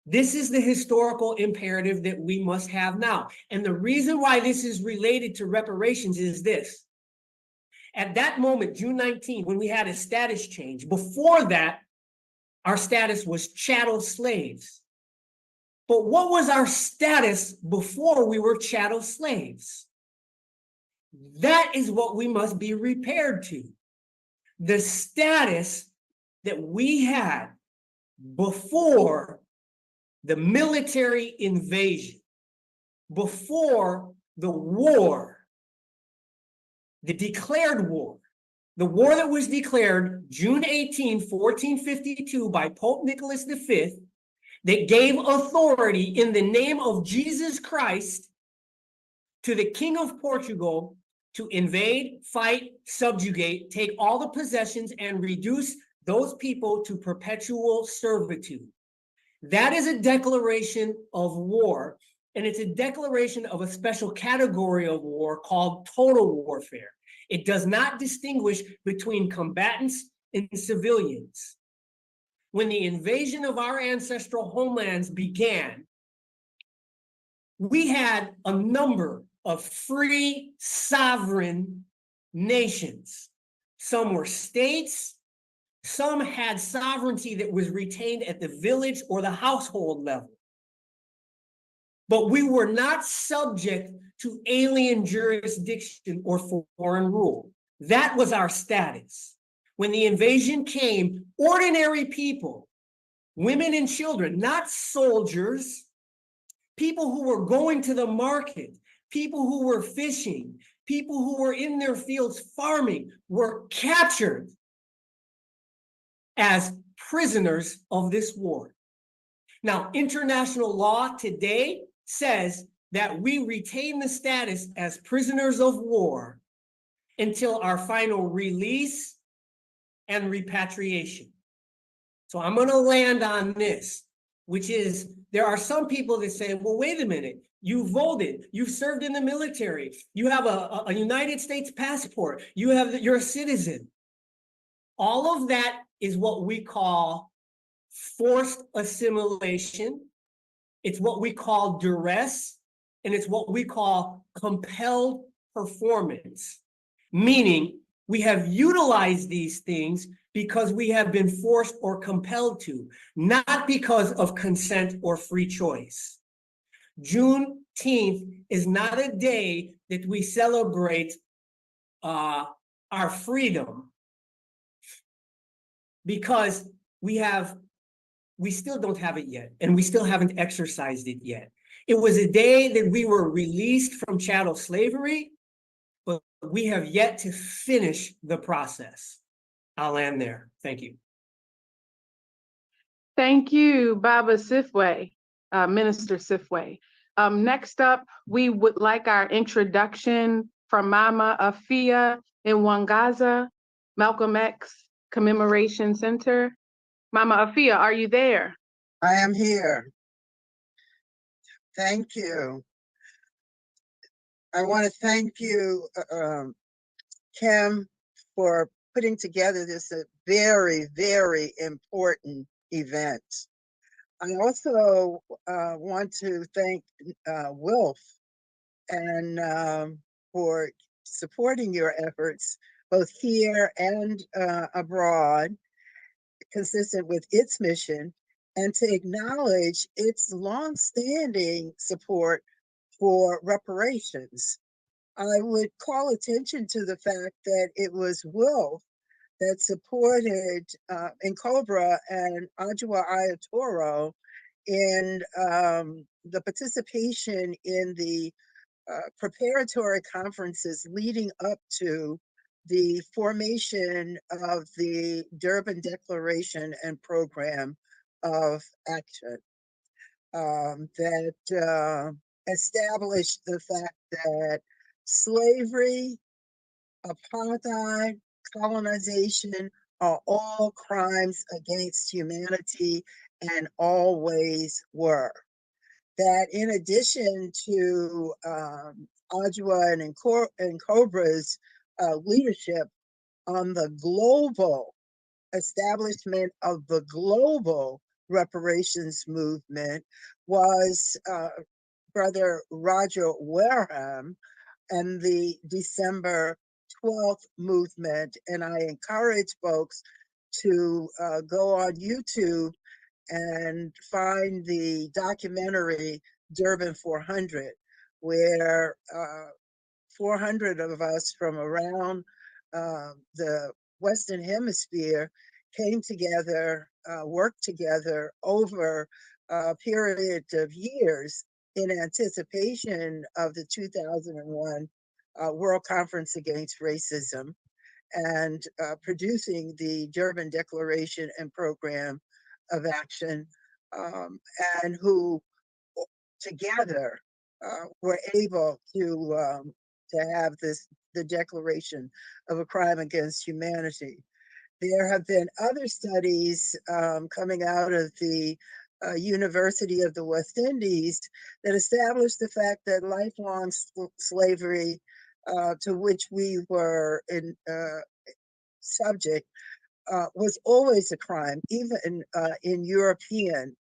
Speaker 10: This is the historical imperative that we must have now. And the reason why this is related to reparations is this. At that moment, June 19, when we had a status change, before that, our status was chattel slaves. But what was our status before we were chattel slaves? That is what we must be repaired to. The status that we had before the military invasion, before the war, the declared war, The war that was declared June 18, 1452 by Pope Nicholas V, that gave authority in the name of Jesus Christ to the King of Portugal to invade, fight, subjugate, take all the possessions, and reduce those people to perpetual servitude. That is a declaration of war, and it's a declaration of a special category of war called total warfare. It does not distinguish between combatants and civilians. When the invasion of our ancestral homelands began, we had a number of free, sovereign nations. Some were states, some had sovereignty that was retained at the village or the household level. But we were not subject to alien jurisdiction or foreign rule. That was our status. When the invasion came, ordinary people, women and children, not soldiers, people who were going to the market, people who were fishing, people who were in their fields farming, were captured as prisoners of this war. Now, international law today says that we retain the status as prisoners of war until our final release and repatriation. So I'm going to land on this, which is there are some people that say, well, wait a minute, you voted, you've served in the military, you have a United States passport, you're a citizen. All of that is what we call forced assimilation. It's what we call duress, and it's what we call compelled performance, meaning we have utilized these things because we have been forced or compelled to, not because of consent or free choice. Juneteenth is not a day that we celebrate our freedom because we still don't have it yet, and we still haven't exercised it yet. It was a day that we were released from chattel slavery, but we have yet to finish the process. I'll end there. Thank you.
Speaker 5: Thank you, Baba Sifway, Minister Sifway. Next up, we would like our introduction from Mama Afia in Wangaza, Malcolm X Commemoration Center. Mama Afia, are you there?
Speaker 11: I am here. Thank you. I want to thank you, Kamm, for putting together this very, very important event. I also want to thank Wilf and for supporting your efforts both here and abroad, consistent with its mission, and to acknowledge its longstanding support for reparations. I would call attention to the fact that it was Wilf that supported Cobra and Adjoa Ayatoro in the participation in the preparatory conferences leading up to the formation of the Durban Declaration and Program of Action that established the fact that slavery, apartheid, colonization are all crimes against humanity and always were. That in addition to Adjoa and Cobra's leadership on the global establishment of the global reparations movement was Brother Roger Wareham and the December 12th movement. And I encourage folks to go on YouTube and find the documentary Durban 400, where 400 of us from around the Western Hemisphere came together, worked together over a period of years in anticipation of the 2001 World Conference Against Racism. and producing the Durban Declaration and Program of Action, and who together were able to have the Declaration of a Crime Against Humanity. There have been other studies coming out of the University of the West Indies that established the fact that lifelong slavery to which we were subject was always a crime, even in European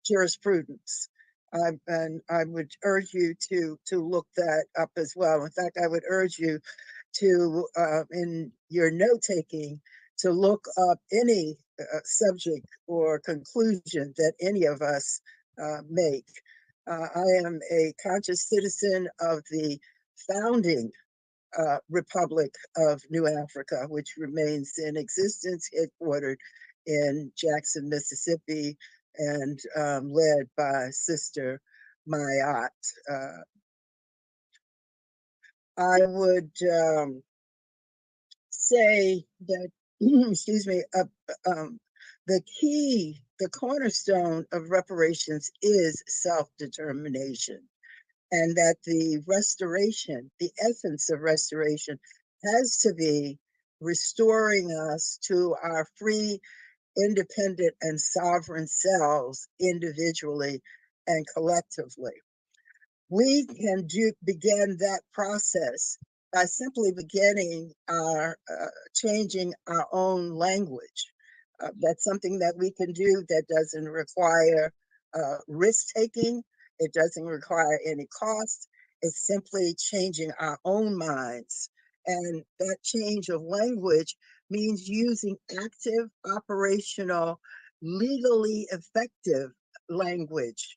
Speaker 11: jurisprudence. And I would urge you to look that up as well. In fact, I would urge you to, in your note taking, to look up any subject or conclusion that any of us make. I am a conscious citizen of the founding Republic of New Africa, which remains in existence, headquartered in Jackson, Mississippi, and led by Sister Mayat. I would say that, excuse me, the cornerstone of reparations is self-determination, and that the restoration, the essence of restoration, has to be restoring us to our free, independent, and sovereign selves individually and collectively. We can begin that process by simply beginning our changing our own language. That's something that we can do that doesn't require risk taking. It doesn't require any cost. It's simply changing our own minds. And that change of language means using active, operational, legally effective language.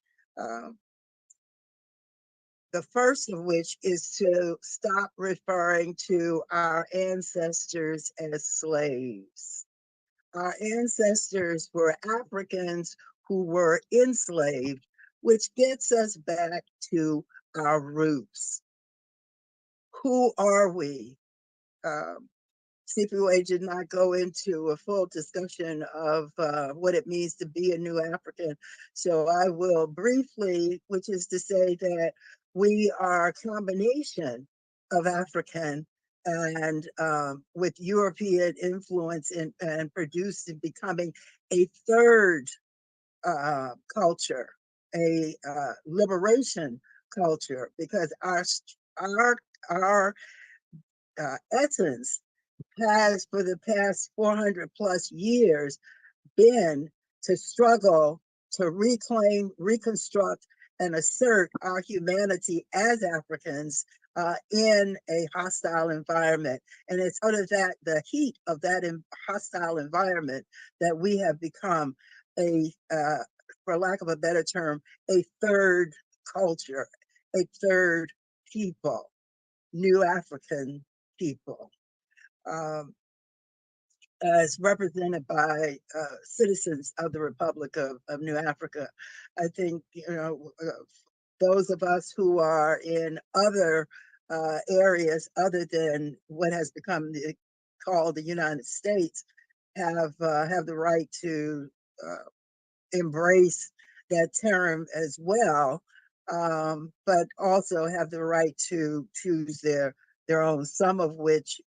Speaker 11: The first of which is to stop referring to our ancestors as slaves. Our ancestors were Africans who were enslaved, which gets us back to our roots. Who are we? CPOA did not go into a full discussion of what it means to be a new African. So I will briefly, which is to say that we are a combination of African and with European influence and produced and becoming a third culture, a liberation culture, because our essence has for the past 400 plus years been to struggle to reclaim, reconstruct, and assert our humanity as Africans in a hostile environment. And it's out of that, the heat of that hostile environment, that we have become a, for lack of a better term, a third culture, a third people, new African people. As represented by citizens of the Republic of New Africa. I think, those of us who are in other areas other than what has become called the United States have the right to embrace that term as well, but also have the right to choose their own, some of which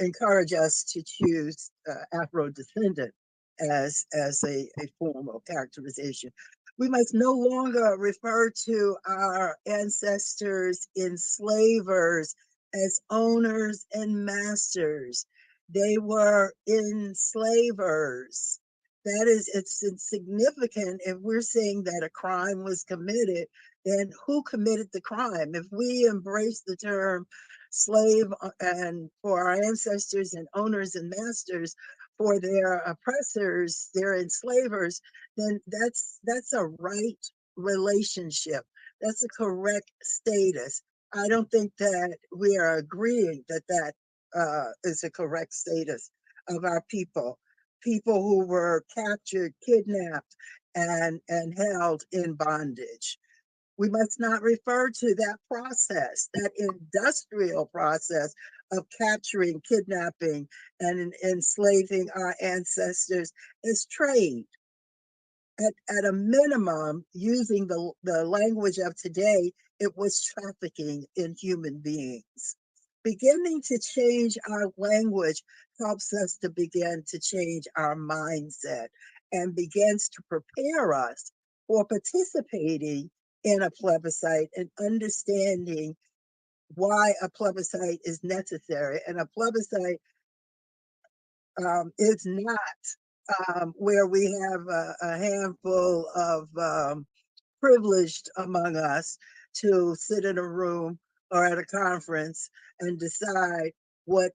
Speaker 11: encourage us to choose Afro-descendant as a formal characterization. We must no longer refer to our ancestors, enslavers, as owners and masters. They were enslavers. That is, it's significant if we're saying that a crime was committed, then who committed the crime? If we embrace the term slave and for our ancestors and owners and masters for their oppressors, their enslavers, then that's a right relationship. That's a correct status. I don't think that we are agreeing that that is a correct status of our people who were captured, kidnapped, and held in bondage. We must not refer to that process, that industrial process of capturing, kidnapping, and enslaving our ancestors as trade. At a minimum, using the language of today, it was trafficking in human beings. Beginning to change our language helps us to begin to change our mindset and begins to prepare us for participating in a plebiscite and understanding why a plebiscite is necessary. And a plebiscite is not where we have a handful of privileged among us to sit in a room or at a conference and decide what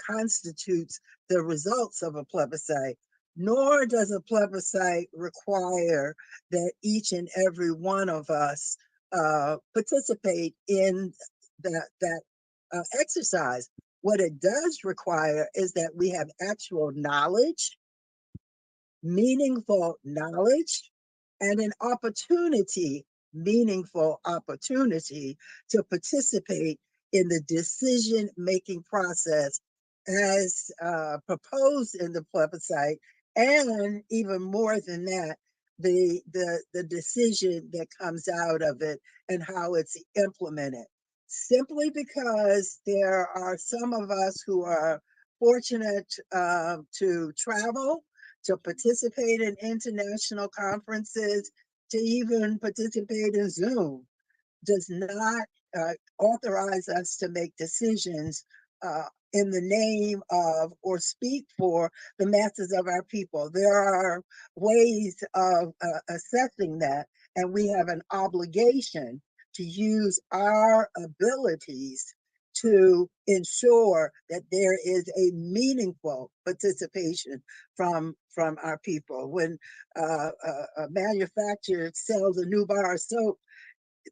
Speaker 11: constitutes the results of a plebiscite. Nor does a plebiscite require that each and every one of us participate in that exercise. What it does require is that we have actual knowledge, meaningful knowledge, and an opportunity, meaningful opportunity to participate in the decision-making process as proposed in the plebiscite, and even more than that, the decision that comes out of it and how it's implemented. Simply because there are some of us who are fortunate to travel, to participate in international conferences, to even participate in Zoom, does not authorize us to make decisions in the name of or speak for the masses of our people. There are ways of assessing that, and we have an obligation to use our abilities to ensure that there is a meaningful participation from our people. When a manufacturer sells a new bar of soap,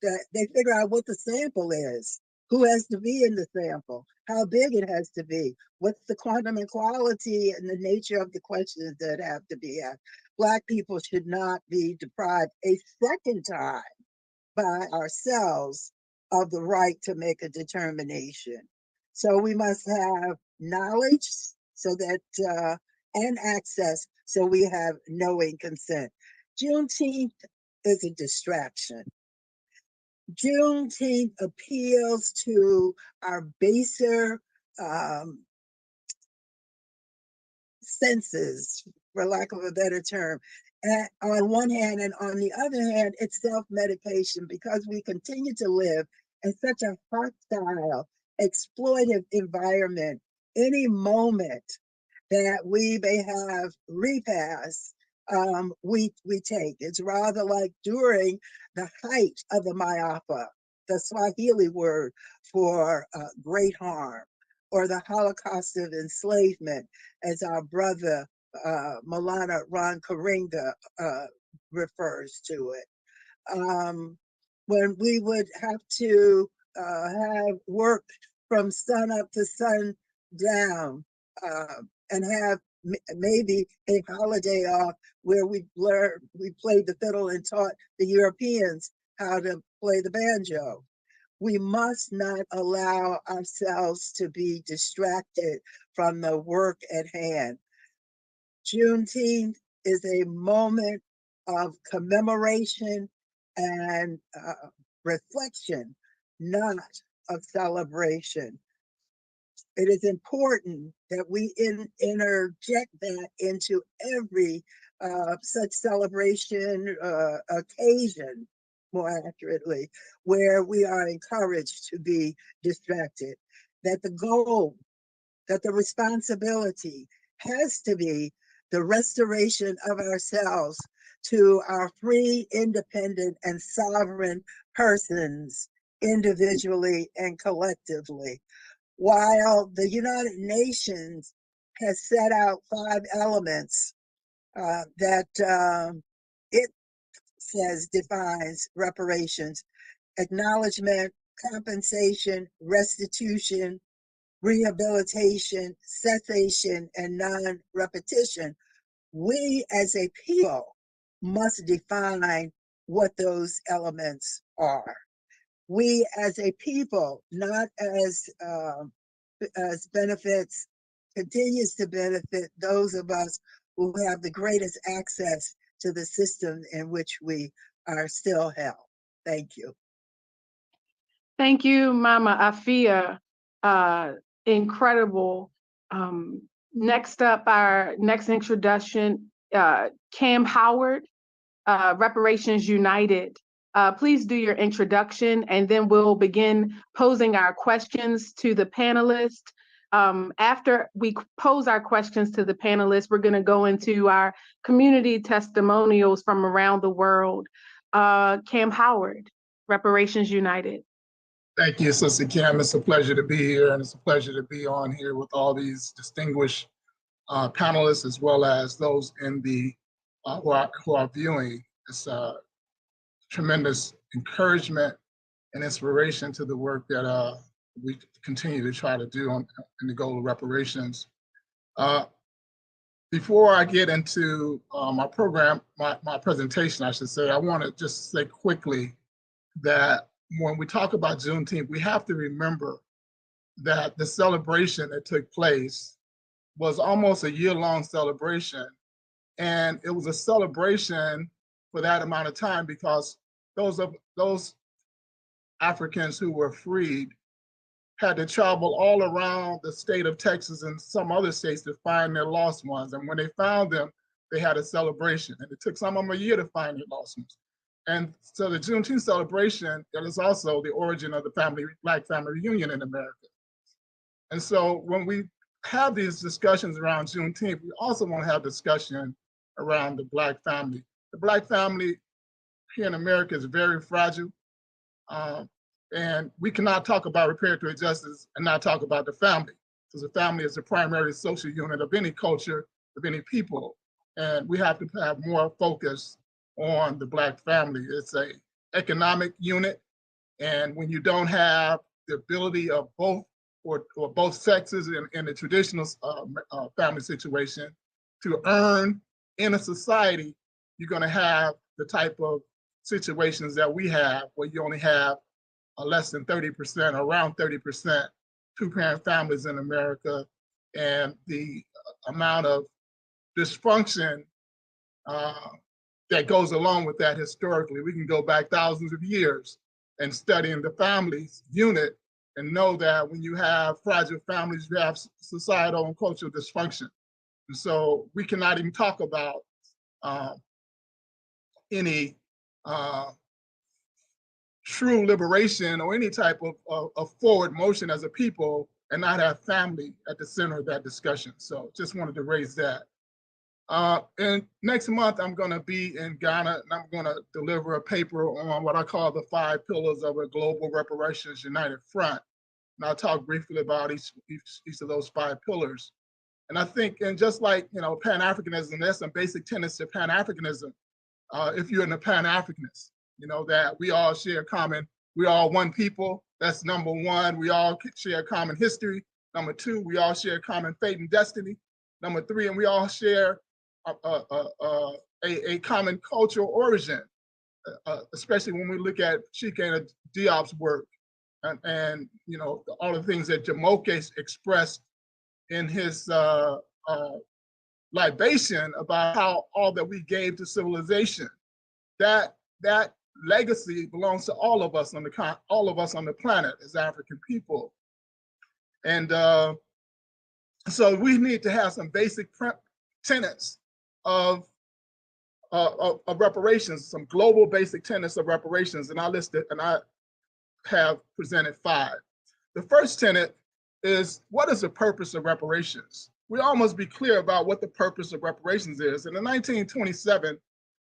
Speaker 11: that they figure out what the sample is, who has to be in the sample, how big it has to be, what's the quantum and quality and the nature of the questions that have to be asked. Black people should not be deprived a second time by ourselves of the right to make a determination. So we must have knowledge so that, and access, so we have knowing consent. Juneteenth is a distraction. Juneteenth appeals to our baser senses, for lack of a better term, on one hand, and on the other hand, it's self-medication, because we continue to live in such a hostile, exploitive environment. Any moment that we may have repass, we take. It's rather like during the height of the Mayapa, the Swahili word for great harm, or the Holocaust of enslavement, as our brother Malana Ron Karinga refers to it. When we would have to have work from sun up to sun down, and have maybe a holiday off where we played the fiddle and taught the Europeans how to play the banjo. We must not allow ourselves to be distracted from the work at hand. Juneteenth is a moment of commemoration and reflection, not of celebration. It is important that we interject that into every such celebration occasion, more accurately, where we are encouraged to be distracted. That the goal, that the responsibility has to be the restoration of ourselves to our free, independent, and sovereign persons, individually and collectively. While the United Nations has set out 5 elements that it says defines reparations: acknowledgement, compensation, restitution, rehabilitation, cessation, and non-repetition. We as a people must define what those elements are. We as a people, not as benefits, continues to benefit those of us who have the greatest access to the system in which we are still held. Thank you.
Speaker 5: Thank you, Mama Afia. Incredible. Next up, our next introduction, Kamm Howard, Reparations United. Please do your introduction, and then we'll begin posing our questions to the panelists. After we pose our questions to the panelists, we're going to go into our community testimonials from around the world. Kamm Howard, Reparations United.
Speaker 7: Thank you, Sister Kamm. It's a pleasure to be here, and it's a pleasure to be on here with all these distinguished panelists, as well as those in the who are viewing. It's a tremendous encouragement and inspiration to the work that we continue to try to do in the goal of reparations. Before I get into my program, my presentation, I should say, I want to just say quickly that when we talk about Juneteenth, we have to remember that the celebration that took place was almost a year-long celebration. And it was a celebration for that amount of time because those Africans who were freed had to travel all around the state of Texas and some other states to find their lost ones. And when they found them, they had a celebration. And it took some of them a year to find their lost ones. And so the Juneteenth celebration, it is also the origin of the Black family reunion in America. And so when we have these discussions around Juneteenth, we also want to have discussion around the Black family. The Black family here in America is very fragile. And we cannot talk about reparatory justice and not talk about the family, because the family is the primary social unit of any culture, of any people. And we have to have more focus on the Black family. It's an economic unit. And when you don't have the ability of both or both sexes in the traditional family situation to earn in a society, you're going to have the type of situations that we have where you only have less than 30%, around 30% two-parent families in America, and the amount of dysfunction that goes along with that historically. We can go back thousands of years and studying the families unit and know that when you have fragile families, you have societal and cultural dysfunction. And so we cannot even talk about any true liberation or any type of forward motion as a people and not have family at the center of that discussion. So just wanted to raise that. And next month, I'm going to be in Ghana, and I'm going to deliver a paper on what I call the 5 pillars of a global reparations united front. And I'll talk briefly about each of those 5 pillars. And I think, and just like, Pan-Africanism, there's some basic tenets to Pan-Africanism. If you're in a Pan-Africanist, that we all share common, we're all one people. That's number 1. We all share common history. Number 2, we all share common fate and destiny. Number 3, and we all share a common cultural origin, especially when we look at Chikena Diop's work and all the things that Jamoke expressed in his libation about how all that we gave to civilization, that legacy belongs to all of us on the planet as African people. And so we need to have some basic tenets of reparations, some global basic tenets of reparations, and I have presented 5. The first tenet is, what is the purpose of reparations? We all must be clear about what the purpose of reparations is. In 1927,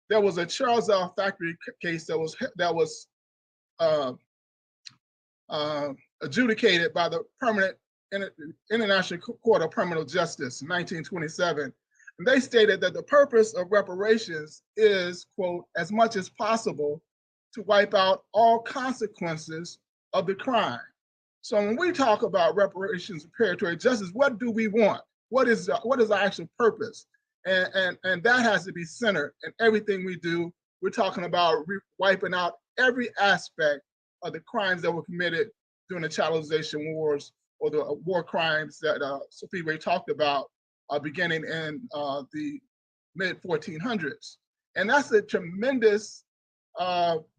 Speaker 7: there was a Charles L. Factory case that was adjudicated by the International Court of Criminal Justice in 1927. And they stated that the purpose of reparations is, quote, as much as possible to wipe out all consequences of the crime. So when we talk about reparations, reparatory justice, what do we want? What is our actual purpose? And that has to be centered in everything we do we're talking about wiping out every aspect of the crimes that were committed during the chattelization wars, or the war crimes that Sophie Ray talked about beginning in the mid 1400s. And that's a tremendous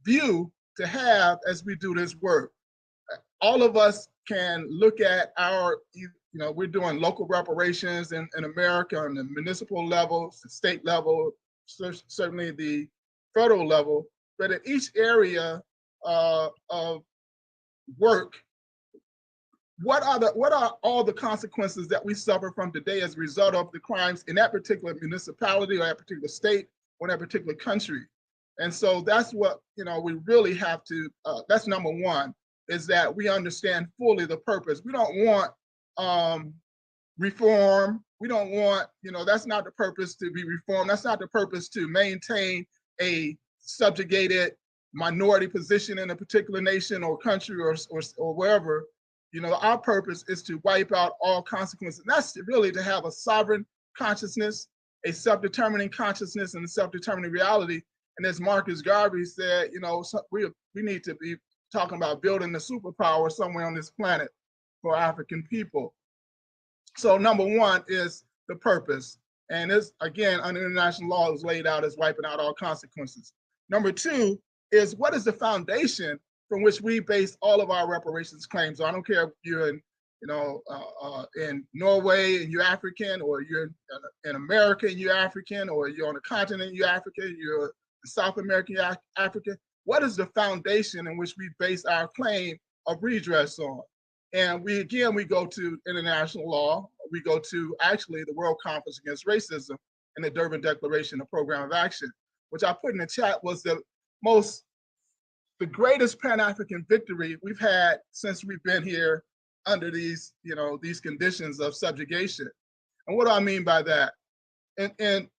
Speaker 7: view to have as we do this work. All of us can look at our, we're doing local reparations in America on the municipal level, the state level, certainly the federal level, but at each area of work, what are all the consequences that we suffer from today as a result of the crimes in that particular municipality or that particular state or that particular country? And so that's what, we really have to, that's number one, is that we understand fully the purpose. We don't want reform. We don't want, that's not the purpose to be reformed. That's not the purpose to maintain a subjugated minority position in a particular nation or country or wherever. Our purpose is to wipe out all consequences. And that's really to have a sovereign consciousness, a self-determining consciousness, and a self-determining reality. And as Marcus Garvey said, we need to be talking about building the superpower somewhere on this planet for African people. So number one is the purpose. And this, again, under international law, is laid out as wiping out all consequences. Number two is, what is the foundation from which we base all of our reparations claims? So I don't care if you're in, in Norway and you're African, or you're in America and you're African, or you're on the continent and you're African, you're in South America, you're African. What is the foundation in which we base our claim of redress on? And we go to international law. We go to actually the World Conference Against Racism and the Durban Declaration of Program of Action, which I put in the chat was the greatest Pan-African victory we've had since we've been here under these, these conditions of subjugation. And what do I mean by that? In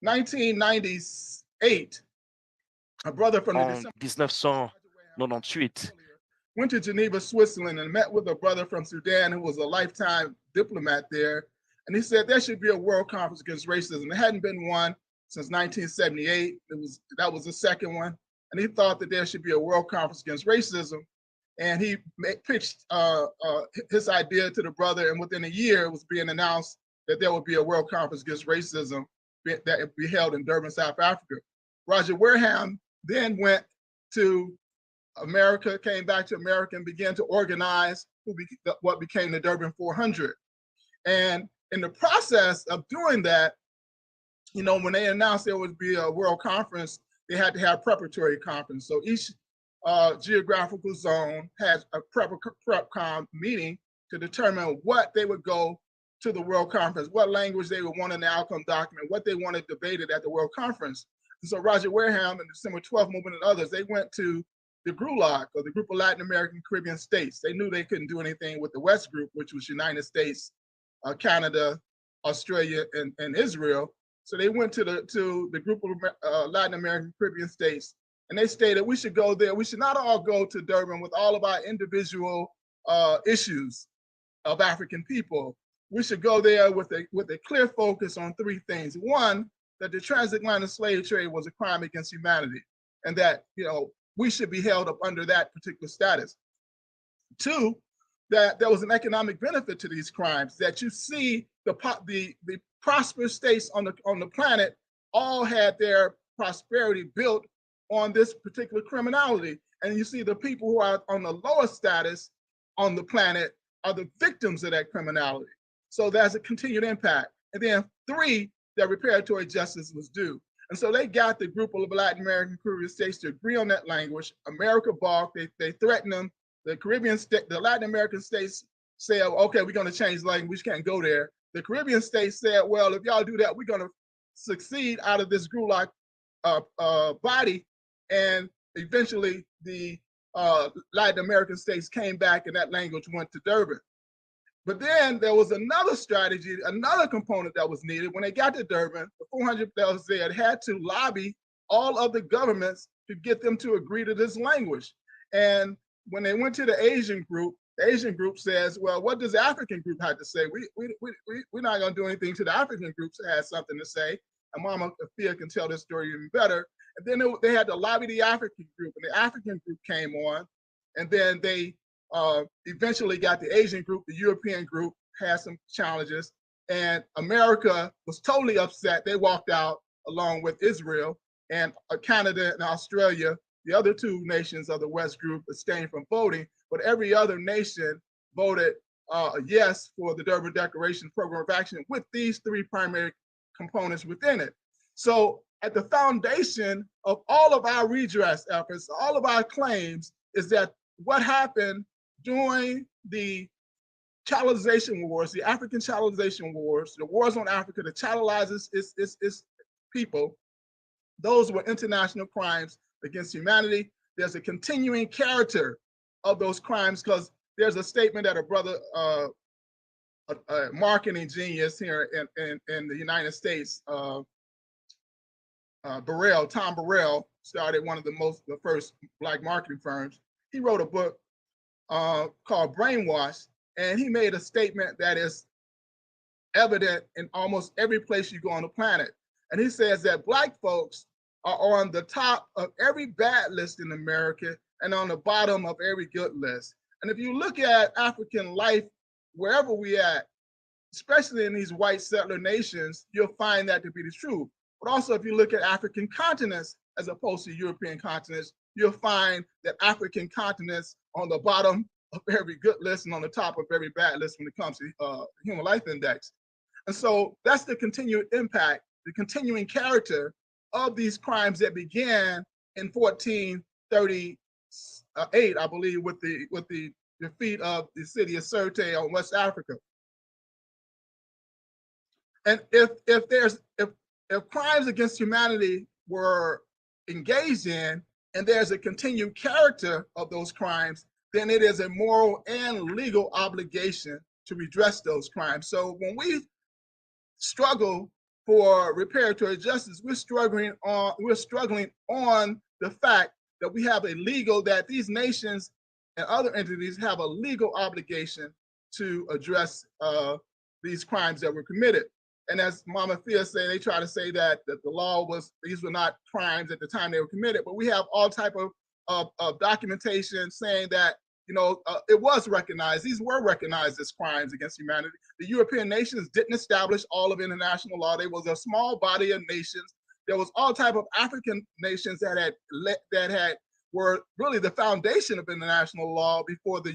Speaker 7: 1998, a brother from the
Speaker 12: En 1998,
Speaker 7: went to Geneva, Switzerland, and met with a brother from Sudan who was a lifetime diplomat there. And he said there should be a World Conference Against Racism. There hadn't been one since 1978. That was the second one. And he thought that there should be a World Conference Against Racism. And he pitched his idea to the brother, and within a year it was being announced that there would be a World Conference Against Racism that would be held in Durban, South Africa. Roger Wareham then went to America, came back to America, and began to organize what became the Durban 400. And in the process of doing that, when they announced there would be a world conference, they had to have preparatory conference. So each geographical zone has a prep-com meeting to determine what they would go to the world conference, what language they would want in the outcome document, what they wanted debated at the world conference. And so Roger Wareham and the December 12th movement and others, they went to the GRULAC, or the Group of Latin American Caribbean States. They knew they couldn't do anything with the West Group, which was United States, Canada, Australia, and Israel. So they went to the Group of Latin American Caribbean States, and they stated we should go there. We should not all go to Durban with all of our individual issues of African people. We should go there with a clear focus on three things. One, that the transatlantic slave trade was a crime against humanity, and that we should be held up under that particular status. Two, that there was an economic benefit to these crimes, that you see the prosperous states on the planet all had their prosperity built on this particular criminality. And you see the people who are on the lowest status on the planet are the victims of that criminality. So there's a continued impact. And then three, that reparatory justice was due. And so they got the Group of Latin American Caribbean States to agree on that language. America balked. They threatened them. The Latin American states said, okay, we're going to change language. We can't go there. The Caribbean states said, well, if y'all do that, we're going to succeed out of this GRULAC body. And eventually the Latin American states came back, and that language went to Durban. But then there was another strategy, another component that was needed. When they got to Durban, the 400 that was there had to lobby all of the governments to get them to agree to this language. And when they went to the Asian group says, well, what does the African group have to say? We're not going to do anything to the African groups that has something to say. and Mama Afia can tell this story even better. And then they had to lobby the African group, and the African group came on, and then they eventually got the Asian group, the European group had some challenges, and America was totally upset. They walked out along with Israel, and Canada and Australia, the other two nations of the West group, abstained from voting, but every other nation voted yes for the Durban Declaration Program of Action with these three primary components within it. So at the foundation of all of our redress efforts, all of our claims, is that what happened during the chattelization wars, the African chattelization wars, the wars on Africa that chattelizes its people, those were international crimes against humanity. There's a continuing character of those crimes because there's a statement that a brother, a marketing genius here in the United States, Tom Burrell, started one of the first Black marketing firms. He wrote a book called Brainwash, and he made a statement that is evident in almost every place you go on the planet. And he says that Black folks are on the top of every bad list in America and on the bottom of every good list. And if you look at African life, wherever we at, especially in these white settler nations, you'll find that to be the truth. But also, if you look at African continents as opposed to European continents, you'll find that African continents on the bottom of every good list and on the top of every bad list when it comes to Human Life Index. And so that's the continued impact, the continuing character of these crimes that began in 1438, I believe, with the defeat of the city of Sirte on West Africa. And if crimes against humanity were engaged in, and there's a continued character of those crimes, then it is a moral and legal obligation to redress those crimes. So when we struggle for reparatory justice, we're struggling on the fact that we have that these nations and other entities have a legal obligation to address these crimes that were committed. And as Mama Fia said, they try to say that the law these were not crimes at the time they were committed, but we have all type of documentation saying that, it was recognized. These were recognized as crimes against humanity. The European nations didn't establish all of international law. There was a small body of nations. There was all type of African nations that were really the foundation of international law before the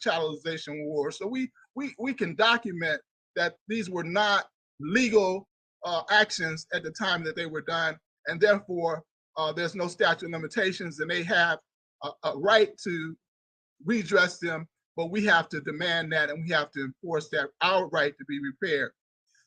Speaker 7: chattelization war. So we can document that these were not legal actions at the time that they were done, and therefore there's no statute of limitations, and they have a right to redress them, but we have to demand that, and we have to enforce that, our right to be repaired.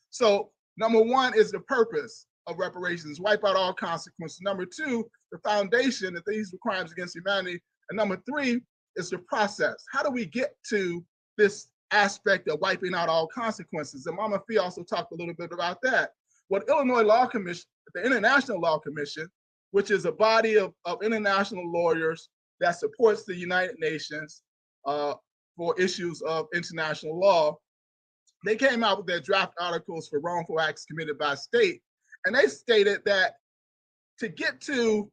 Speaker 7: So number one is the purpose of reparations, wipe out all consequences. Number two, the foundation that these were crimes against humanity. And number three is the process. How do we get to this aspect of wiping out all consequences? And Mama Fee also talked a little bit about that. What Illinois Law Commission, the International Law Commission, which is a body of international lawyers that supports the United Nations for issues of international law, they came out with their draft articles for wrongful acts committed by state. And they stated that to get to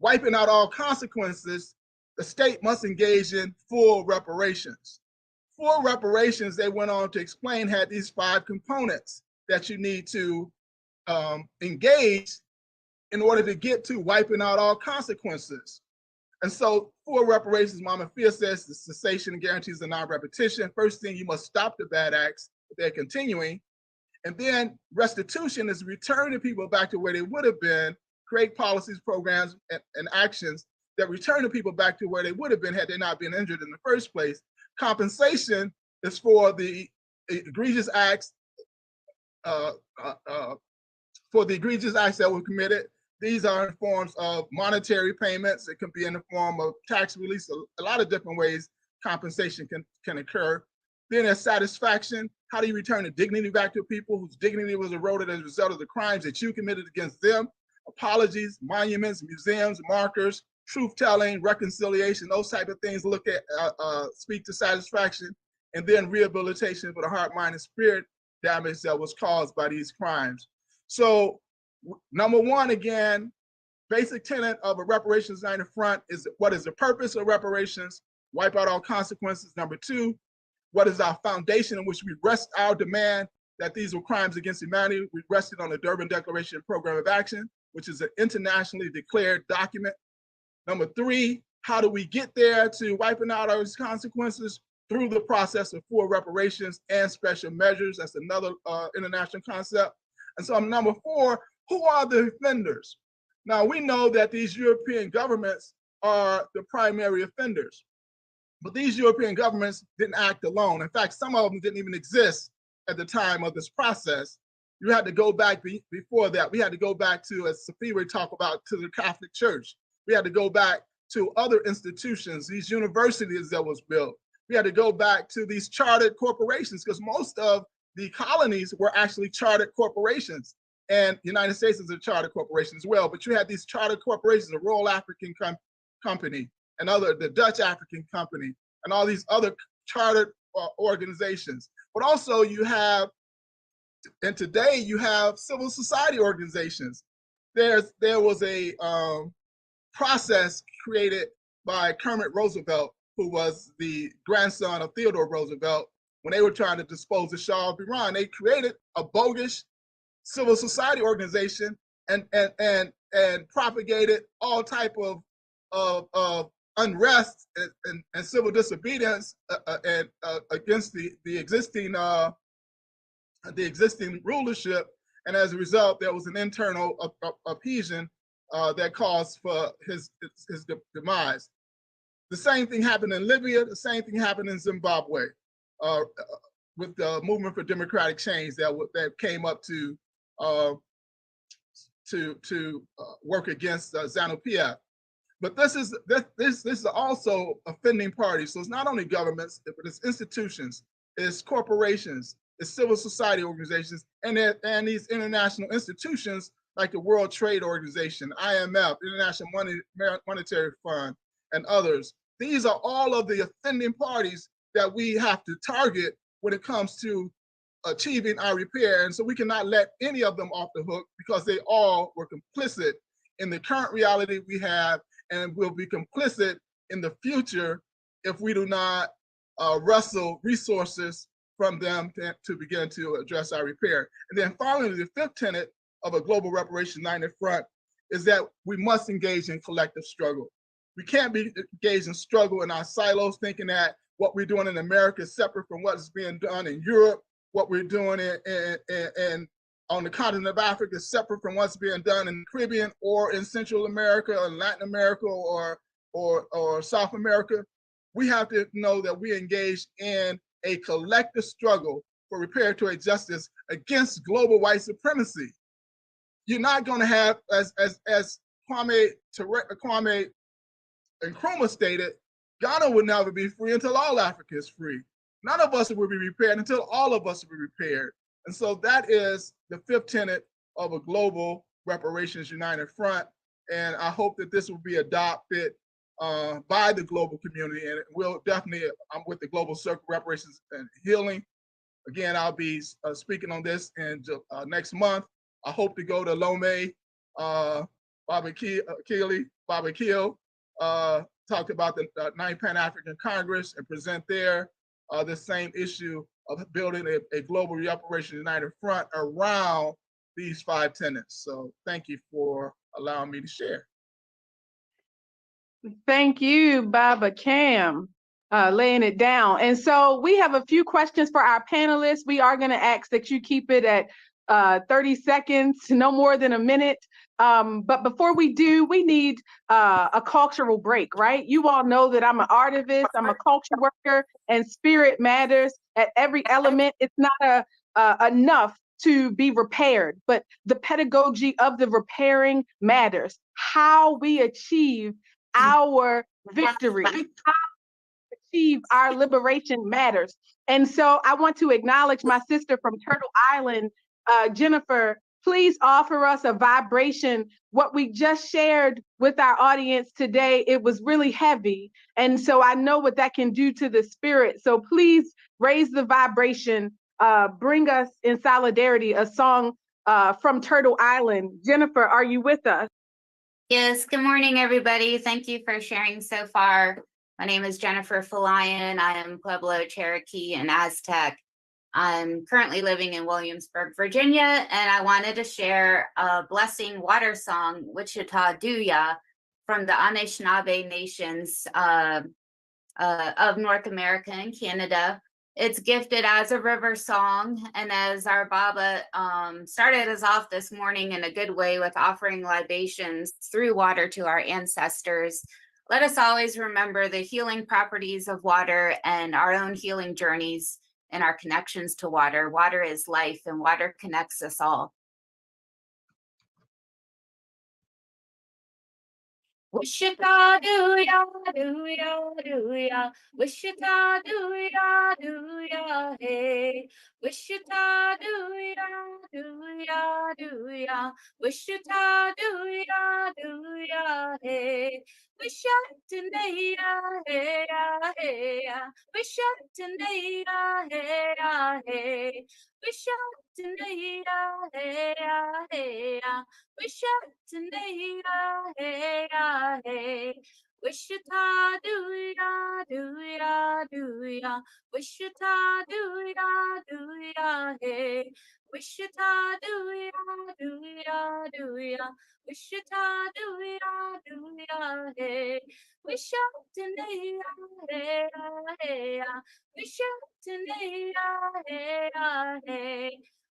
Speaker 7: wiping out all consequences, the state must engage in full reparations. Full reparations, they went on to explain, had these 5 components that you need to engage in order to get to wiping out all consequences. And so full reparations, Mama Fia says, the cessation and guarantees of non-repetition. First thing, you must stop the bad acts if they're continuing. And then restitution is returning people back to where they would have been, create policies, programs, and actions that return the people back to where they would have been had they not been injured in the first place. Compensation is for the egregious acts, that were committed. These are in forms of monetary payments. It can be in the form of tax release. A lot of different ways compensation can occur. Then there's satisfaction. How do you return the dignity back to people whose dignity was eroded as a result of the crimes that you committed against them? Apologies, monuments, museums, markers, truth-telling, reconciliation, those type of things speak to satisfaction. And then rehabilitation for the heart, mind, and spirit damage that was caused by these crimes. So Number one, again, basic tenet of a reparations united front is what is the purpose of reparations? Wipe out all consequences. Number two, what is our foundation in which we rest our demand that these were crimes against humanity? We rested on the Durban Declaration and Program of Action, which is an internationally declared document. Number three, how do we get there to wiping out those consequences? Through the process of full reparations and special measures. That's another international concept. And so number four, who are the offenders? Now we know that these European governments are the primary offenders, but these European governments didn't act alone. In fact, some of them didn't even exist at the time of this process. You had to go back before that. We had to go back to, as Sophia would talk about, to the Catholic Church. We had to go back to other institutions, these universities that was built. We had to go back to these chartered corporations, because most of the colonies were actually chartered corporations. And the United States is a chartered corporation as well. But you had these chartered corporations, the Royal African Company, and the Dutch African Company, and all these other chartered organizations. But also you have, and today you have civil society organizations. There was a process created by Kermit Roosevelt, who was the grandson of Theodore Roosevelt, when they were trying to dispose of Shah of Iran. They created a bogus civil society organization and propagated all type of unrest and civil disobedience against the existing rulership. And as a result, there was an internal appeasement that caused for his demise. The same thing happened in Libya. The same thing happened in Zimbabwe with the movement for democratic change that came up to work against ZANU-PF. But this is also offending parties. So it's not only governments, but it's institutions, it's corporations, it's civil society organizations, and these international institutions like the World Trade Organization, IMF, International Monetary Fund, and others. These are all of the offending parties that we have to target when it comes to achieving our repair. And so we cannot let any of them off the hook, because they all were complicit in the current reality we have, and will be complicit in the future if we do not wrestle resources from them to begin to address our repair. And then finally, the fifth tenet of a global reparations united front is that we must engage in collective struggle. We can't be engaged in struggle in our silos, thinking that what we're doing in America is separate from what is being done in Europe, what we're doing on the continent of Africa is separate from what's being done in the Caribbean or in Central America or Latin America or South America. We have to know that we engage in a collective struggle for reparatory justice against global white supremacy. You're not going to have, as Kwame Nkrumah stated, Ghana will never be free until all Africa is free. None of us will be repaired until all of us will be repaired. And so that is the fifth tenet of a global reparations united front. And I hope that this will be adopted by the global community. And we'll definitely, I'm with the Global Circle Reparations and Healing. Again, I'll be speaking on this in next month. I hope to go to Lomé, Barbecue, talk about the 9th Pan-African Congress and present there the same issue of building a global reparations united front around these 5 tenets. So thank you for allowing me to share.
Speaker 5: Thank you, Baba Kamm, laying it down. And so we have a few questions for our panelists. We are going to ask that you keep it at 30 seconds, no more than a minute. But before we do, we need a cultural break, right? You all know that I'm an artivist, I'm a culture worker, and spirit matters at every element. It's not enough to be repaired, but the pedagogy of the repairing matters. How we achieve our victory, how we achieve our liberation matters. And so I want to acknowledge my sister from Turtle Island, Jennifer. Please offer us a vibration. What we just shared with our audience today, it was really heavy. And so I know what that can do to the spirit. So please raise the vibration, bring us in solidarity a song from Turtle Island. Jennifer, are you with us?
Speaker 4: Yes, good morning, everybody. Thank you for sharing so far. My name is Jennifer Falayan. I am Pueblo, Cherokee, and Aztec. I'm currently living in Williamsburg, Virginia, and I wanted to share a blessing water song, Wichita Duya, from the Anishinaabe nations of North America and Canada. It's gifted as a river song, and as our Baba started us off this morning in a good way with offering libations through water to our ancestors, let us always remember the healing properties of water and our own healing journeys and our connections to water. Water is life, and water connects us all. Wichita Duya, Duya, Duya, Wichita Duya, Duya, hey. Wichita Duya, Duya, Duya, Wichita Duya, Duya, hey. Wishatanaya, hey, hey, Wishatanaya, hey, hey. Wishatanaya, hey, hey, Wishatanaya, hey, hey. Wichita Duya, Duya, Duya, Wichita Duya, Duya, hey. Wichita Duya, Duya, Duya, Wichita Duya, Duya, hey. Wishatanaya, hey, hey, Wishatanaya, hey, hey.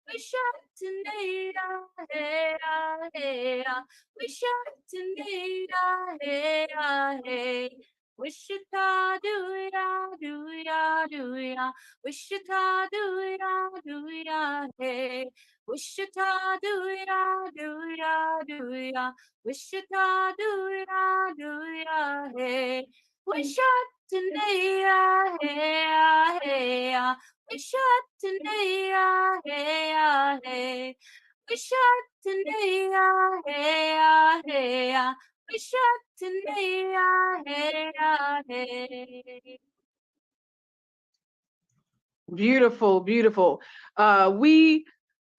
Speaker 4: Wishatanaya, hey, hey, Wishatanaya, hey, hey. Wichita Duya, Duya, Duya, Wichita Duya, Duya, hey. Wichita Duya, Duya, Duya, Wichita Duya, Duya, hey. Wishatanaya, hey, hey, Wishatanaya, hey, hey. Wishatanaya, hey, hey, Wishatanaya, hey, hey.
Speaker 5: Beautiful, beautiful. We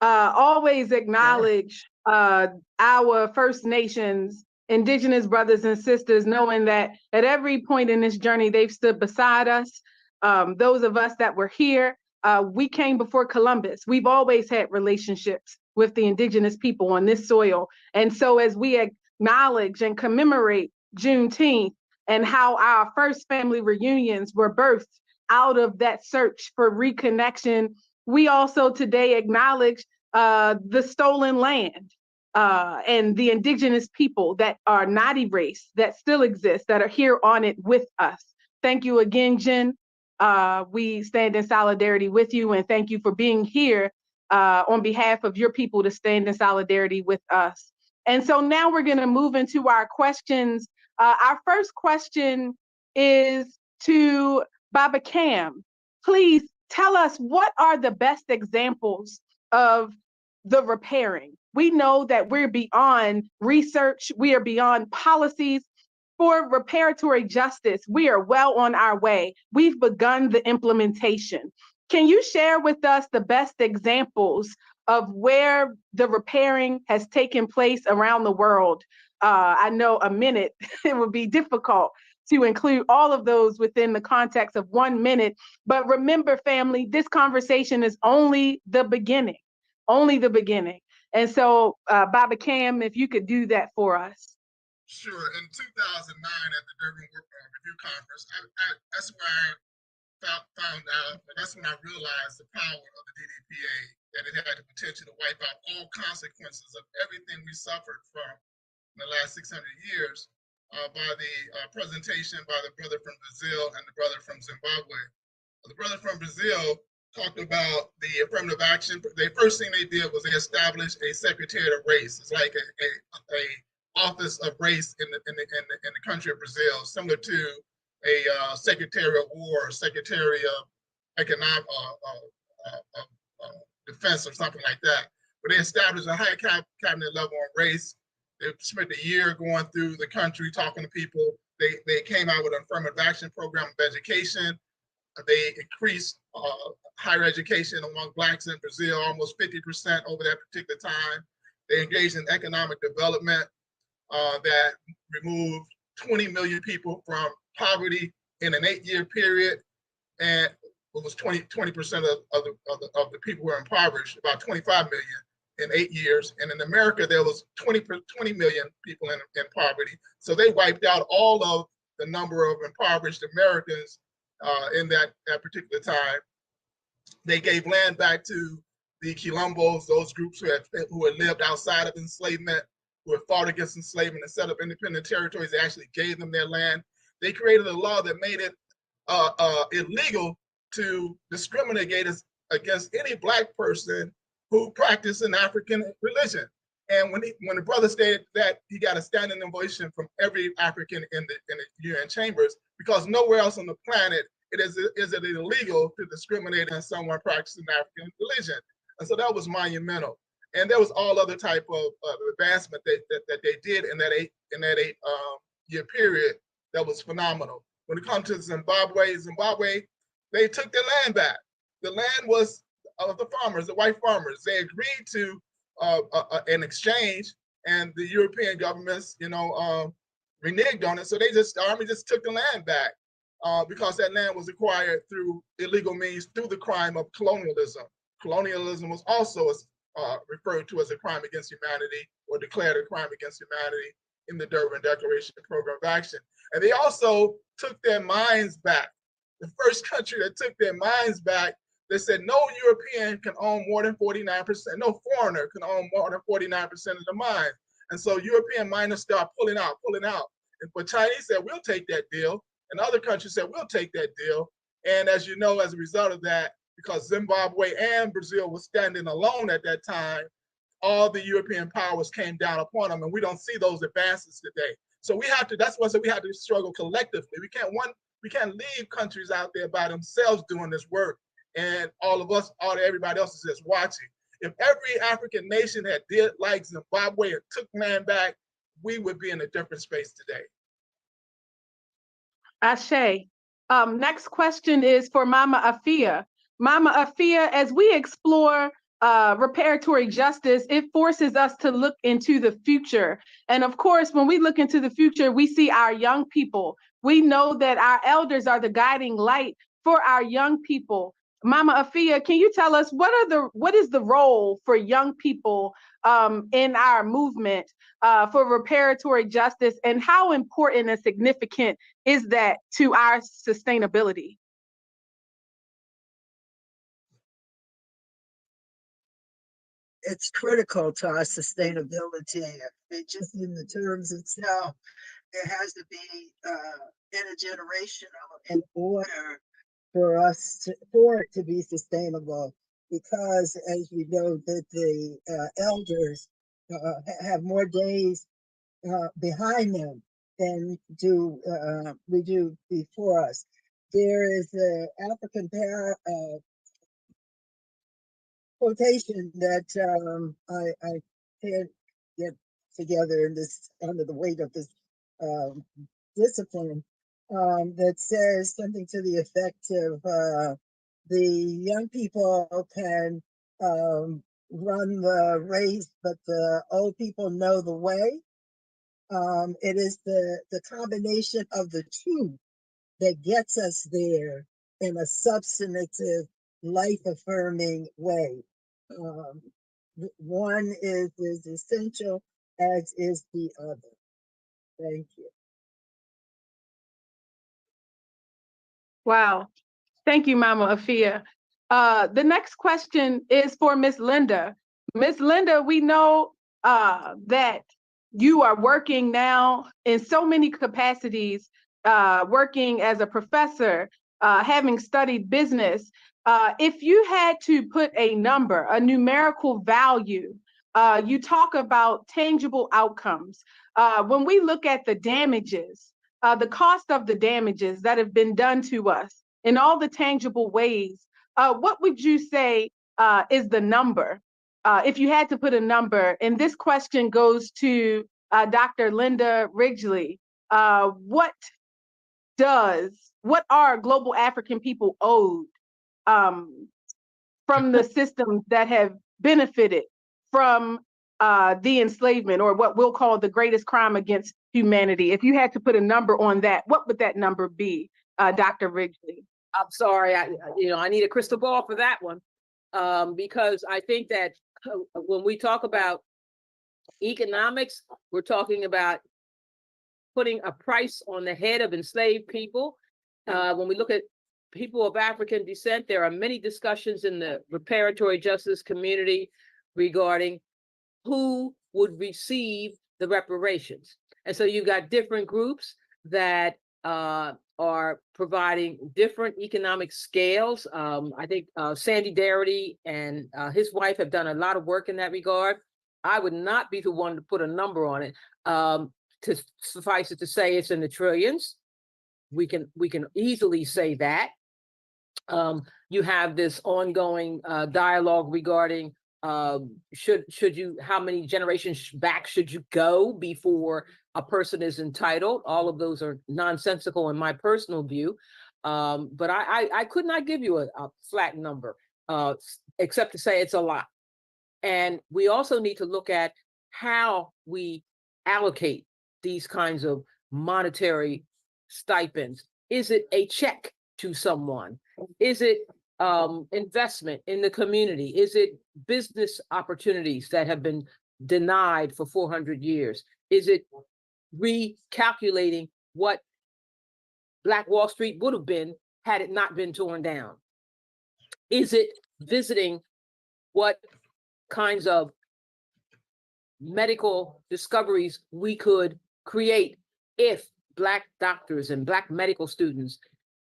Speaker 5: always acknowledge our First Nations, Indigenous brothers and sisters, knowing that at every point in this journey, they've stood beside us. Those of us that were here, we came before Columbus. We've always had relationships with the Indigenous people on this soil. And so as we acknowledge and commemorate Juneteenth and how our first family reunions were birthed out of that search for reconnection, we also today acknowledge the stolen land and the Indigenous people that are not erased, that still exist, that are here on it with us. Thank you again, Jen. We stand in solidarity with you, and thank you for being here on behalf of your people to stand in solidarity with us. And so now we're going to move into our questions. Our first question is to Baba Kamm. Please tell us, what are the best examples of the repairing? We know that we're beyond research, we are beyond policies. For reparatory justice, we are well on our way. We've begun the implementation. Can you share with us the best examples of where the repairing has taken place around the world? I know a minute, it would be difficult to include all of those within the context of 1 minute. But remember, family, this conversation is only the beginning, only the beginning. And so, Baba Kamm, if you could do that for us.
Speaker 7: Sure. In 2009 at the Durban Review Conference, that's where I found out, and that's when I realized the power of the DDPA, that it had the potential to wipe out all consequences of everything we suffered from in the last 600 years by the presentation by the brother from Brazil and the brother from Zimbabwe. The brother from Brazil talked about the affirmative action. The first thing they did was they established a Secretary of Race. It's like a office of race in the country of Brazil, similar to a Secretary of War, Secretary of Economic Defense, or something like that. But they established a high cabinet level on race. They spent a year going through the country talking to people. They came out with an affirmative action program of education. They increased higher education among Blacks in Brazil, almost 50% over that particular time. They engaged in economic development that removed 20 million people from poverty in an 8-year period. And it was 20% of the people who were impoverished, about 25 million in 8 years. And in America, there was 20 million people in poverty. So they wiped out all of the number of impoverished Americans in that particular time. They gave land back to the Quilombos, those groups who had lived outside of enslavement, who had fought against enslavement and set up independent territories. They actually gave them their land. They created a law that made it illegal to discriminate against any Black person who practiced an African religion. And when the brother stated that, he got a standing ovation from every African in the UN chambers, because nowhere else on the planet is it illegal to discriminate against someone practicing African religion. And so that was monumental. And there was all other type of advancement that they did in that 8-year period that was phenomenal. When it comes to Zimbabwe, they took their land back. The land was of the farmers, the white farmers. They agreed to an exchange, and the European governments, reneged on it. So the army just took the land back because that land was acquired through illegal means, through the crime of colonialism. Colonialism was also referred to as a crime against humanity, or declared a crime against humanity in the Durban Declaration and Program of Action. And they also took their mines back. The first country that took their mines back, they said no European can own more than 49%, no foreigner can own more than 49% of the mine. And so European miners start pulling out. But Chinese said, we'll take that deal. And other countries said, we'll take that deal. And as you know, as a result of that, because Zimbabwe and Brazil were standing alone at that time, all the European powers came down upon them, and we don't see those advances today. So we have to, that's why we have to struggle collectively. We can't leave countries out there by themselves doing this work, and everybody else is just watching. If every African nation had did like Zimbabwe and took land back, we would be in a different space today.
Speaker 5: Ashe. Next question is for Mama Afia. Mama Afia, as we explore reparatory justice, it forces us to look into the future. And of course, when we look into the future, we see our young people. We know that our elders are the guiding light for our young people. Mama Afia, can you tell us what is the role for young people in our movement for reparatory justice, and how important and significant is that to our sustainability?
Speaker 11: It's critical to our sustainability. Just in the terms itself, there has to be intergenerational in order for it to be sustainable, because as we know that the elders have more days behind them than we do before us. There is an African quotation that I can't get together under the weight of this discipline, that says something to the effect of the young people can run the race, but the old people know the way. It is the combination of the two that gets us there in a substantive, life-affirming way. One is essential, as is the other. Thank you.
Speaker 5: Wow. Thank you, Mama Afia. The next question is for Miss Linda. Miss Linda, we know that you are working now in so many capacities, working as a professor, having studied business. If you had to put a number, a numerical value, you talk about tangible outcomes. When we look at the damages, the cost of the damages that have been done to us in all the tangible ways, what would you say is the number? If you had to put a number, and this question goes to Dr. Linda Ridgley, what are global African people owed from the systems that have benefited from the enslavement, or what we'll call the greatest crime against humanity? If you had to put a number on that, what would that number be, Dr. Ridgely?
Speaker 9: I'm sorry, I need a crystal ball for that one. Because I think that when we talk about economics, we're talking about putting a price on the head of enslaved people. When we look at people of African descent, there are many discussions in the reparatory justice community regarding who would receive the reparations. And so you've got different groups that are providing different economic scales. I think Sandy Darity and his wife have done a lot of work in that regard. I would not be the one to put a number on it. To suffice it to say, it's in the trillions. We can easily say that. You have this ongoing dialogue regarding should you, how many generations back should you go before a person is entitled? All of those are nonsensical in my personal view. But I could not give you a flat number, except to say it's a lot. And we also need to look at how we allocate these kinds of monetary stipends. Is it a check to someone? Is it investment in the community? Is it business opportunities that have been denied for 400 years? Is it recalculating what Black Wall Street would have been had it not been torn down? Is it visiting what kinds of medical discoveries we could create if Black doctors and Black medical students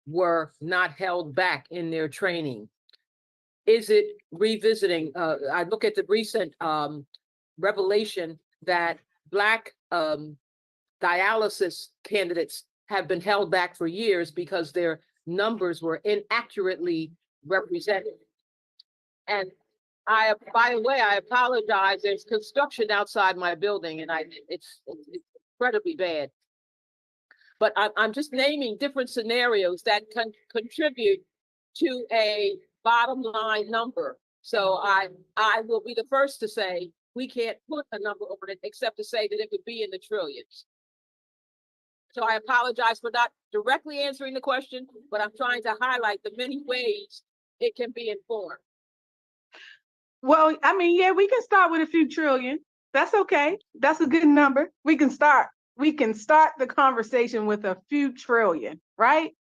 Speaker 9: were not held back in their training? Is it revisiting? I look at the recent revelation that Black dialysis candidates have been held back for years because their numbers were inaccurately represented. And by the way, I apologize. There's construction outside my building, and it's incredibly bad. But I'm just naming different scenarios that can contribute to a bottom line number. So I will be the first to say we can't put a number over it, except to say that it would be in the trillions. So I apologize for not directly answering the question, but I'm trying to highlight the many ways it can be informed.
Speaker 5: Well, I mean, yeah, we can start with a few trillion. That's okay. That's a good number. We can start the conversation with a few trillion, right?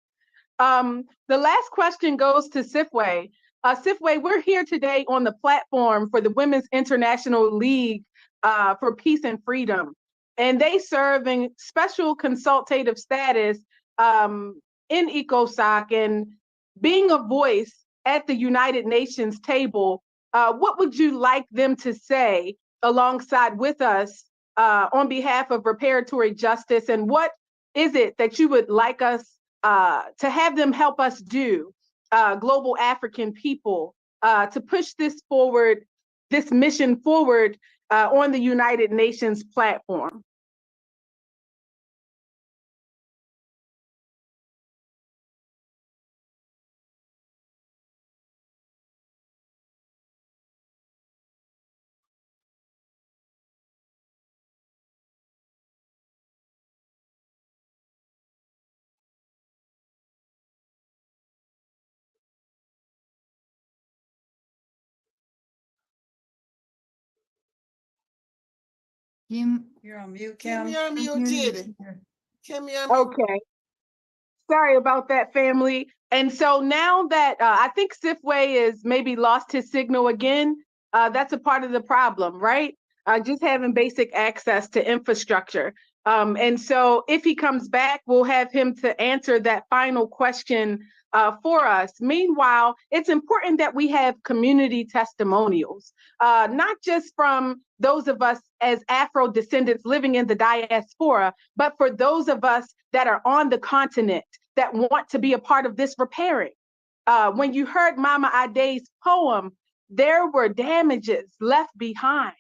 Speaker 5: The last question goes to Sifway. Sifway, we're here today on the platform for the Women's International League for Peace and Freedom, and they serve in special consultative status in ECOSOC and being a voice at the United Nations table. What would you like them to say alongside with us on behalf of reparatory justice? And what is it that you would like us to have them help us do, global African people, to push this forward, this mission forward on the United Nations platform?
Speaker 12: Kim, you're on mute, Kim.
Speaker 3: You're muted. Kim, you're
Speaker 5: Okay. Sorry about that, family. And so now that I think Sifway is maybe lost his signal again, that's a part of the problem, right? Just having basic access to infrastructure. And so if he comes back, we'll have him to answer that final question for us. Meanwhile, it's important that we have community testimonials, not just from those of us as Afro descendants living in the diaspora, but for those of us that are on the continent that want to be a part of this repairing. When you heard Mama Ade's poem, there were damages left behind.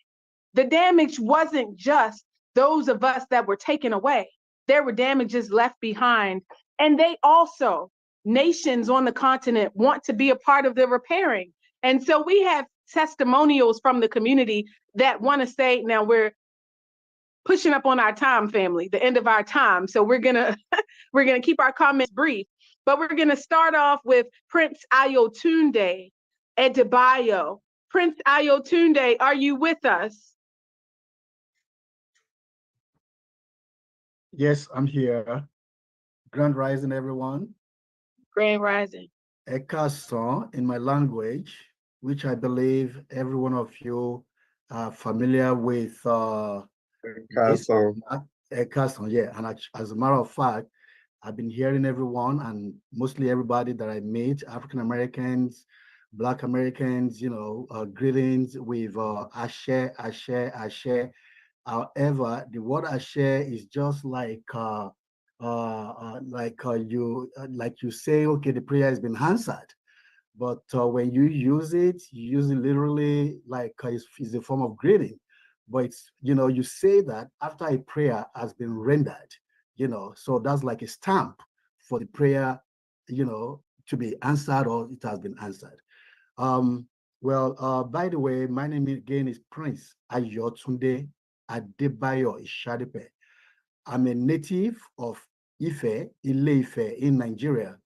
Speaker 5: The damage wasn't just those of us that were taken away. There were damages left behind And they also, nations on the continent, want to be a part of the repairing. And so we have testimonials from the community that want to say, now we're pushing up on our time, family, the end of our time. So we're gonna we're gonna keep our comments brief, but we're gonna start off with Prince Ayotunde Adebayo. Prince Ayotunde, are you with us?
Speaker 13: Yes, I'm here. Grand Rising, everyone.
Speaker 5: Grand Rising.
Speaker 13: Ekason in my language, which I believe every one of you are familiar with.
Speaker 1: Kassam.
Speaker 13: Ekason, yeah. And as a matter of fact, I've been hearing everyone and mostly everybody that I meet, African Americans, Black Americans, greetings with Ashe, Ashe, Ashe. However, the word Ashe is just like you say, okay, the prayer has been answered. But when you use it literally like it's a form of greeting. But it's, you say that after a prayer has been rendered, so that's like a stamp for the prayer, to be answered or it has been answered. By the way, my name again is Prince Ayotunde Adebayo Ishadipe. I'm a native of Ife, Ile-Ife in Nigeria.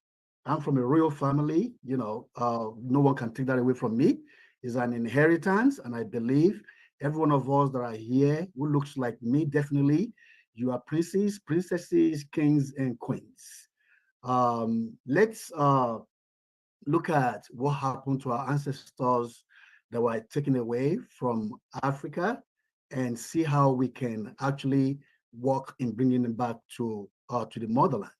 Speaker 13: I'm from a royal family, no one can take that away from me. It's an inheritance, and I believe every one of us that are here who looks like me, definitely, you are princes, princesses, kings, and queens. Let's look at what happened to our ancestors that were taken away from Africa and see how we can actually work in bringing them back to the motherland.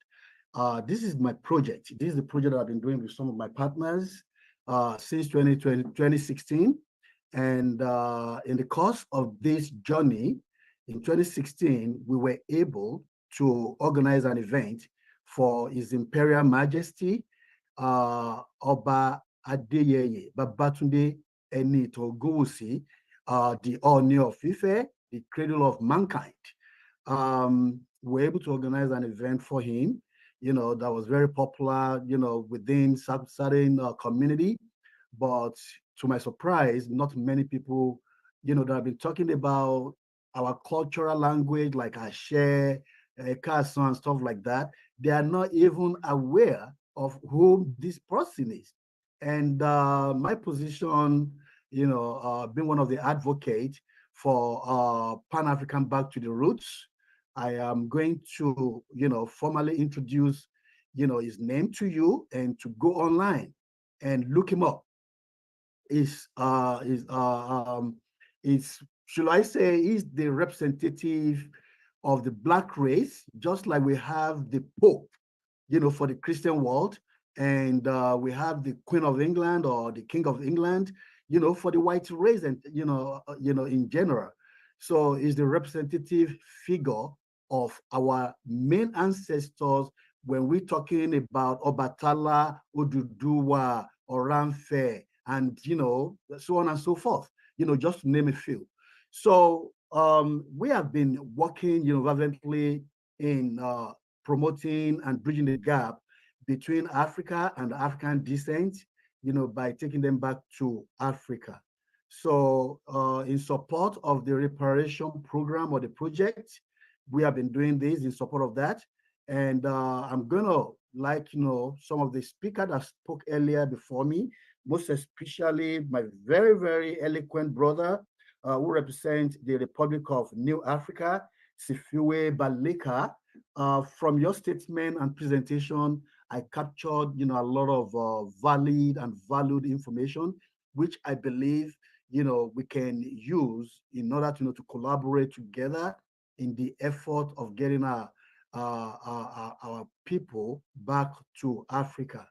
Speaker 13: This is my project. This is the project that I've been doing with some of my partners since 2016. And in the course of this journey, in 2016, we were able to organize an event for His Imperial Majesty, Oba Adeyeye Babatunde Enito Ogunwusi, the Ooni of Ife, the cradle of mankind. We're able to organize an event for him, that was very popular, within certain community. But to my surprise, not many people, that have been talking about our cultural language, like Ashe, Kassam, and stuff like that, they are not even aware of who this person is. And my position, being one of the advocates for Pan-African Back to the Roots, I am going to, formally introduce, his name to you and to go online and look him up. Should I say, he's the representative of the Black race, just like we have the Pope, for the Christian world, and we have the Queen of England or the King of England, for the white race, and in general. So he's the representative figure of our main ancestors when we're talking about Obatala, Oduduwa, Oramfe, and so on and so forth, just to name a few. So we have been working violently in promoting and bridging the gap between Africa and African descent, by taking them back to Africa. So in support of the reparation program or the project, we have been doing this in support of that. And I'm gonna, some of the speakers that spoke earlier before me, most especially my very, very eloquent brother who represents the Republic of New Africa, Sifiwe Baleka. From your statement and presentation, I captured, a lot of valid and valued information, which I believe, we can use in order to, to collaborate together in the effort of getting our people back to Africa.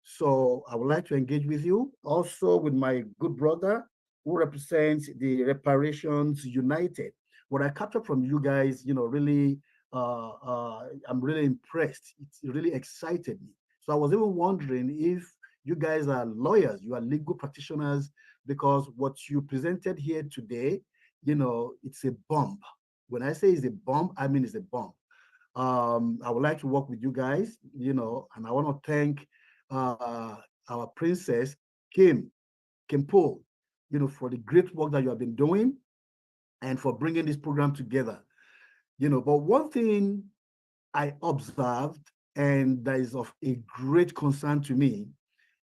Speaker 13: So I would like to engage with you, also with my good brother who represents the Reparations United. What I captured from you guys, really, I'm really impressed. It really excited me. So I was even wondering if you guys are lawyers, you are legal practitioners, because what you presented here today, it's a bomb. When I say it's a bomb, I mean it's a bomb. I would like to work with you guys, you know, and I want to thank our princess, Kim Poole, you know, for the great work that you have been doing and for bringing this program together. You know, but one thing I observed, and that is of a great concern to me,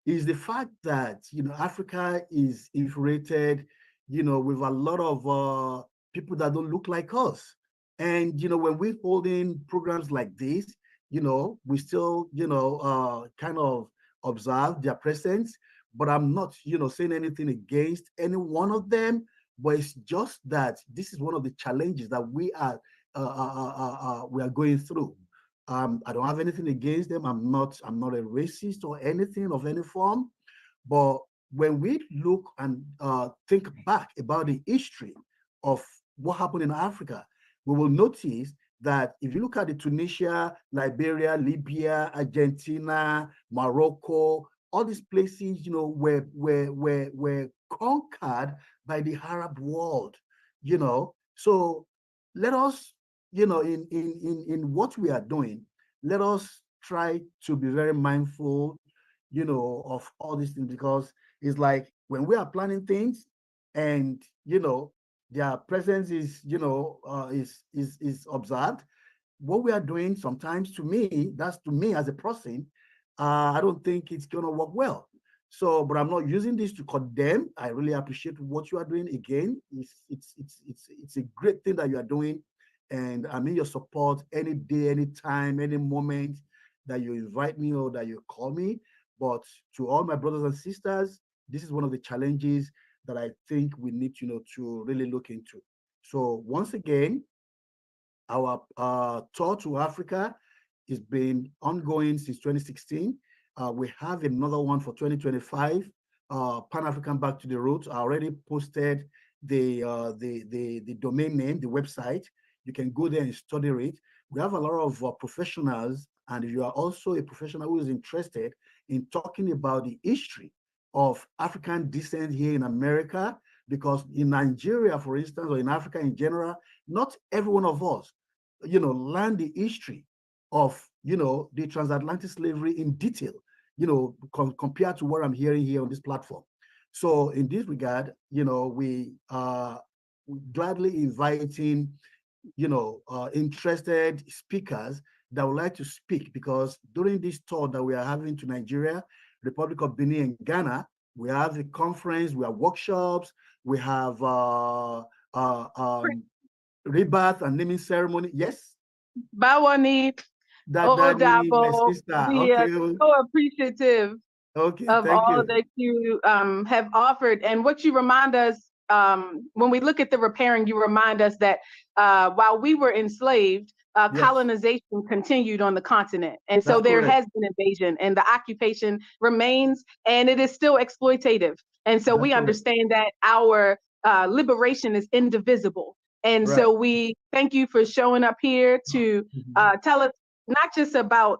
Speaker 13: is the fact that, you know, Africa is infiltrated, you know, with a lot of people that don't look like us. And, you know, when we're holding programs like this, you know, we still, you know, kind of observe their presence, but I'm not, you know, saying anything against any one of them, but it's just that this is one of the challenges that we are going through. I don't have anything against them. I'm not a racist or anything of any form. But when we look and think back about the history of what happened in Africa, we will notice that if you look at the Tunisia, Liberia, Libya, Argentina, Morocco, all these places, you know, were conquered by the Arab world, you know. So let us, you know, in what we are doing, let us try to be very mindful, you know, of all these things, because it's like when we are planning things and, you know, their presence is, you know, is observed, what we are doing sometimes, to me, that's to me as a person, I don't think it's going to work well. So, but I'm not using this to condemn. I really appreciate what you are doing. Again, it's a great thing that you are doing, and I'm in your support any day, any time, any moment that you invite me or that you call me. But to all my brothers and sisters, this is one of the challenges that I think we need, you know, to really look into. So once again, our tour to Africa has been ongoing since 2016. We have another one for 2025, Pan-African Back to the Roots. I already posted the domain name, the website. You can go there and study it. We have a lot of professionals, and if you are also a professional who is interested in talking about the history of African descent here in America, because in Nigeria, for instance, or in Africa in general, not every one of us, you know, learn the history of, you know, the transatlantic slavery in detail, you know, compared to what I'm hearing here on this platform. So in this regard, you know, we are gladly inviting, you know, interested speakers that would like to speak, because during this tour that we are having to Nigeria, Republic of Benin, and Ghana, we have a conference, we have workshops, we have rebirth and naming ceremony. Yes.
Speaker 5: Bawani, Odabo,
Speaker 13: my sister.
Speaker 5: we are
Speaker 13: Okay.
Speaker 5: so appreciative of
Speaker 13: Thank
Speaker 5: all
Speaker 13: you.
Speaker 5: that you have offered. And what you remind us, when we look at the repairing, you remind us that while we were enslaved,
Speaker 13: Yes.
Speaker 5: colonization continued on the continent. And so
Speaker 13: That's
Speaker 5: there
Speaker 13: correct.
Speaker 5: has been invasion, and the occupation remains, and it is still exploitative. And so
Speaker 13: That's
Speaker 5: we
Speaker 13: correct.
Speaker 5: understand that our liberation is indivisible. And
Speaker 13: Right.
Speaker 5: so we thank you for showing up here to tell us not just about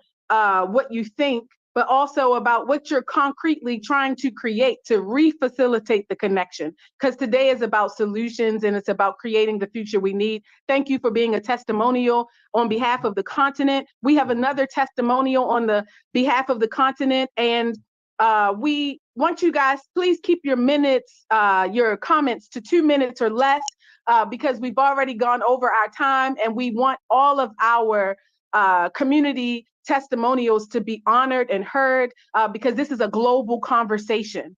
Speaker 5: what you think, but also about what you're concretely trying to create to refacilitate the connection. Because today is about solutions, and it's about creating the future we need. Thank you for being a testimonial on behalf of the continent. We have another testimonial on the behalf of the continent, and we want you guys, please keep your minutes, your comments to 2 minutes or less, because we've already gone over our time, and we want all of our community testimonials to be honored and heard, because this is a global conversation.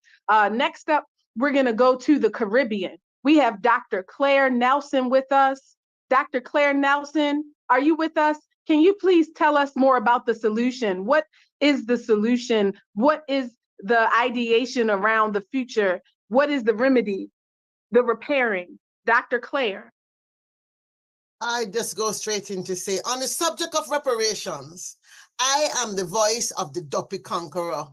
Speaker 5: Next up, we're going to go to the Caribbean. We have Dr. Claire Nelson with us. Dr. Claire Nelson, are you with us? Can you please tell us more about the solution? What is the solution? What is the ideation around the future? What is the remedy, the repairing? Dr. Claire.
Speaker 3: I just go straight in to say, on the subject of reparations, I am the voice of the Duppy conqueror,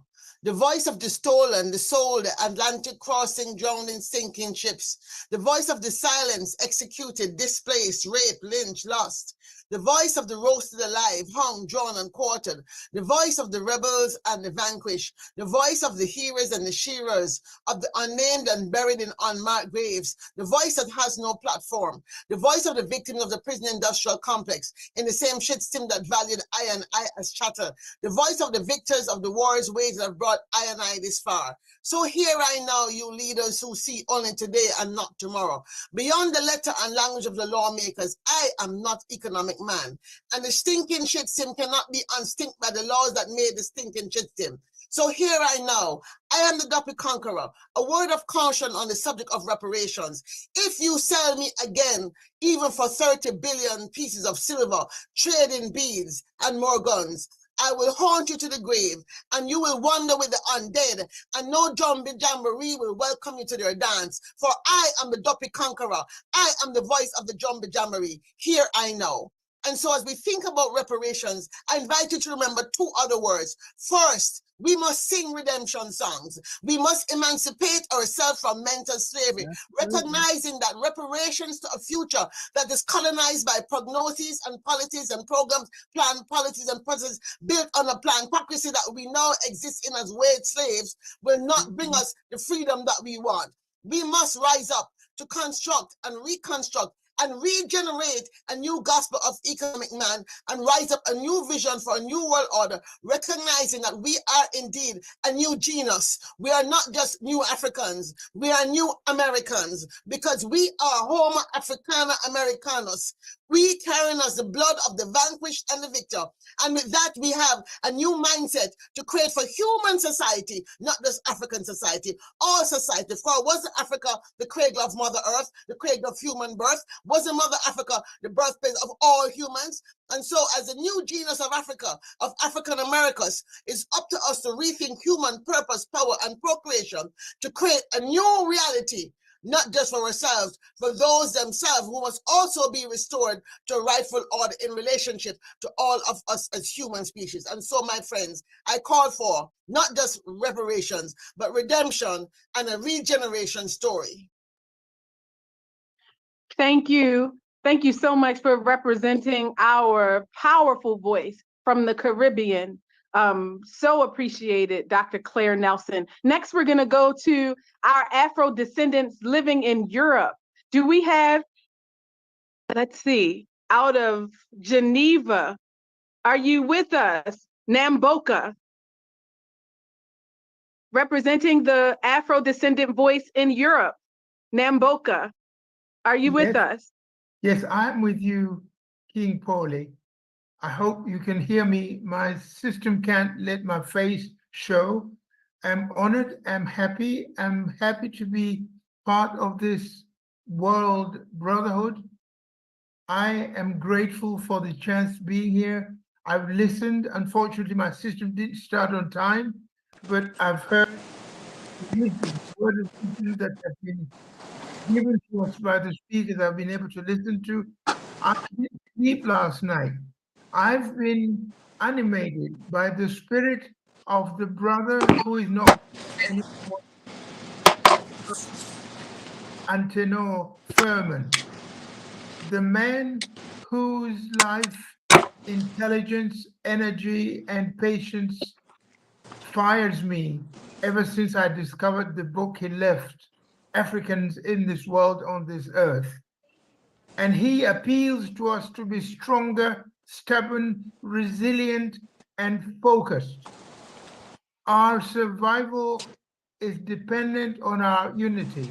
Speaker 3: the voice of the stolen, the sold, the Atlantic crossing, drowning, sinking ships, the voice of the silenced, executed, displaced, raped, lynched, lost, the voice of the roasted alive, hung, drawn, and quartered, the voice of the rebels and the vanquished, the voice of the hearers and the shearers, of the unnamed and buried in unmarked graves, the voice that has no platform, the voice of the victims of the prison industrial complex, in the same shit system that valued I and I as chatter, the voice of the victors of the wars waged that have brought I and I this far. So here I now, you leaders who see only today and not tomorrow. Beyond the letter and language of the lawmakers, I am not economic man. And the stinking shit system cannot be unstinked by the laws that made the stinking shit system. So here I know, I am the Duppy Conqueror, a word of caution on the subject of reparations. If you sell me again, even for 30 billion pieces of silver, trading beads and more guns, I will haunt you to the grave, and you will wander with the undead, and no jamboree will welcome you to their dance. For I am the Duppy Conqueror. I am the voice of the jamboree. Here I know. And so as we think about reparations, I invite you to remember two other words. First, we must sing redemption songs. We must emancipate ourselves from mental slavery, recognizing that reparations to a future that is colonized by prognoses and policies and programs, planned policies and processes built on a plantocracy that we now exist in as wage slaves will not bring us the freedom that we want. We must rise up to construct and reconstruct and regenerate a new gospel of economic man and rise up a new vision for a new world order, recognizing that we are indeed a new genus. We are not just new Africans, we are new Americans, because we are Homo Africana Americanus. We carrying us the blood of the vanquished and the victor. And with that, we have a new mindset to create for human society, not just African society, all society. For was Africa the cradle of Mother Earth, the cradle of human birth? Was the Mother Africa the birthplace of all humans? And so as a new genus of Africa, of African Americas, it's up to us to rethink human purpose, power, and procreation to create a new reality, not just for ourselves, for those themselves who must also be restored to rightful order in relationship to all of us as human species. And so, my friends, I call for not just reparations, but redemption and a regeneration story.
Speaker 5: Thank you. Thank you so much for representing our powerful voice from the Caribbean. So appreciated, Dr. Claire Nelson. Next, we're going to go to our Afro descendants living in Europe. Do we have, let's see, out of Geneva, are you with us? Namboka, representing the Afro descendant voice in Europe. Namboka, are you with us?
Speaker 14: Yes, I'm with you, King Paulie. I hope you can hear me. My system can't let my face show. I'm honored, I'm happy to be part of this world brotherhood. I am grateful for the chance being here. I've listened. Unfortunately, my system didn't start on time, but I've heard the word of wisdom that have been given to us by the speakers I've been able to listen to. I didn't sleep last night. I've been animated by the spirit of the brother who is not anymore, Antenor Furman, the man whose life, intelligence, energy, and patience fires me ever since I discovered the book he left, Africans in this world on this earth. And he appeals to us to be stronger, stubborn, resilient, and focused. Our survival is dependent on our unity.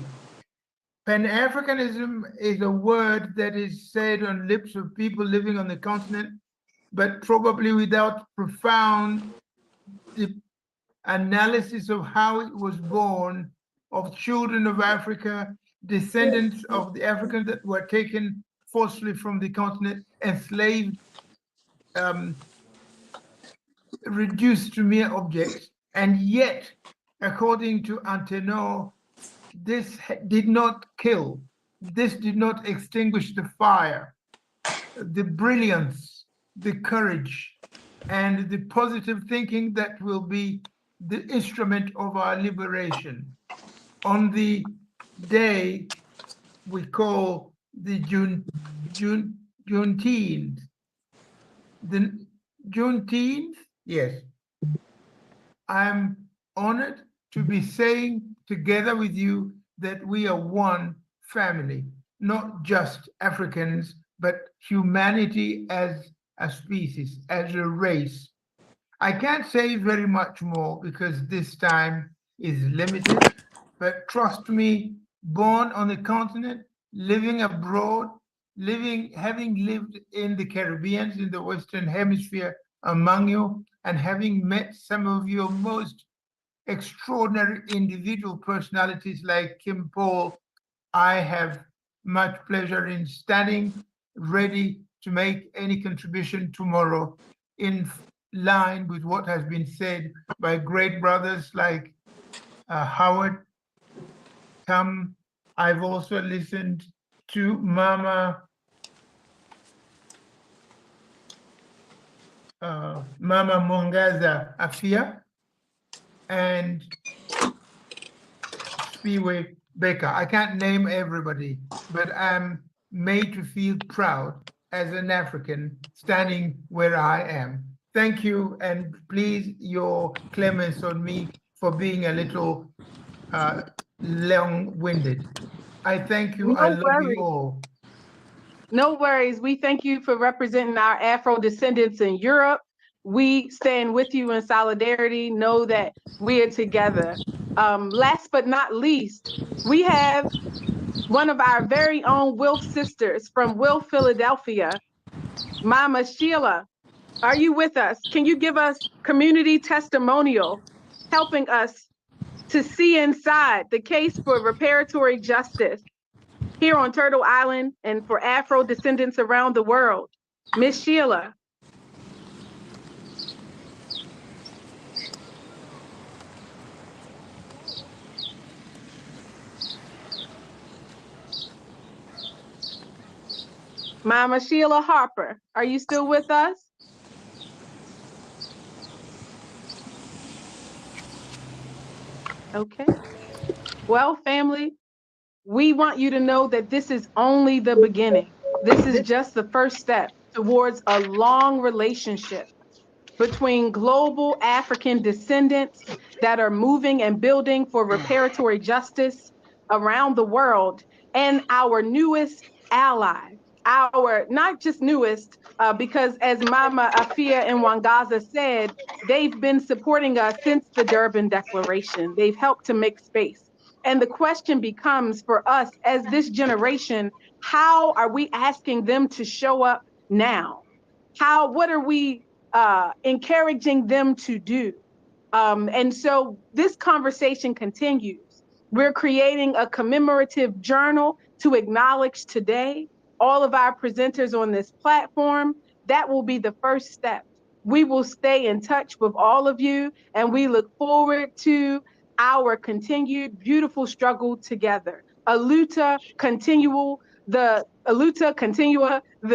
Speaker 14: Pan-Africanism is a word that is said on lips of people living on the continent, but probably without profound analysis of how it was born, of children of Africa, descendants of the Africans that were taken forcibly from the continent, enslaved, reduced to mere objects. And yet, according to Antenor, this did not kill, this did not extinguish the fire, the brilliance, the courage, and the positive thinking that will be the instrument of our liberation. On the day we call the Juneteenth, the Juneteenth, yes. I'm honored to be saying together with you that we are one family, not just Africans, but humanity as a species, as a race. I can't say very much more because this time is limited, but trust me, born on the continent, living abroad, having lived in the Caribbean, in the Western Hemisphere among you, and having met some of your most extraordinary individual personalities like Kim Paul, I have much pleasure in standing ready to make any contribution tomorrow in line with what has been said by great brothers like Howard, Kamm. I've also listened to Mama Mwangaza Afia and Spiwe Baker. I can't name everybody, but I'm made to feel proud as an African standing where I am. Thank you, and please your clemence on me for being a little long-winded. I thank you. I love you all.
Speaker 5: No worries. We thank you for representing our Afro descendants in Europe. We stand with you in solidarity. Know that we are together. Last but not least, we have one of our very own Wilf sisters from Wilf, Philadelphia, Mama Sheila. Are you with us? Can you give us community testimonial, helping us to see inside the case for reparatory justice here on Turtle Island and for Afro descendants around the world? Miss Sheila. Mama Sheila Harper, are you still with us? Okay. Well, family, we want you to know that this is only the beginning. This is just the first step towards a long relationship between global African descendants that are moving and building for reparatory justice around the world, and our newest ally, our not just newest, because as Mama Afia and Wangaza said, they've been supporting us since the Durban Declaration. They've helped to make space. And the question becomes for us as this generation, how are we asking them to show up now? What are we encouraging them to do? And so this conversation continues. We're creating a commemorative journal to acknowledge today all of our presenters on this platform. That will be the first step. We will stay in touch with all of you, and we look forward to our continued beautiful struggle together. A luta continua, the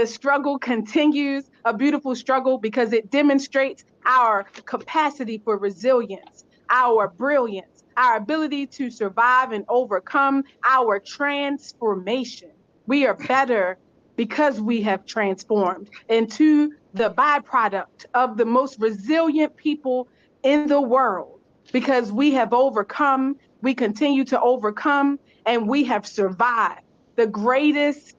Speaker 5: struggle continues, a beautiful struggle because it demonstrates our capacity for resilience, our brilliance, our ability to survive and overcome, our transformation. We are better because we have transformed into the byproduct of the most resilient people in the world, because we have overcome, we continue to overcome, and we have survived the greatest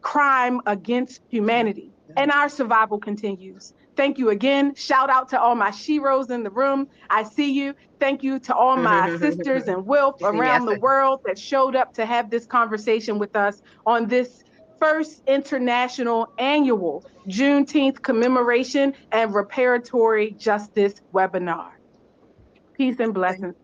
Speaker 5: crime against humanity. And our survival continues. Thank you again. Shout out to all my sheroes in the room. I see you. Thank you to all my sisters and Wilf around the world that showed up to have this conversation with us on this first international annual Juneteenth commemoration and reparatory justice webinar. Peace and blessings.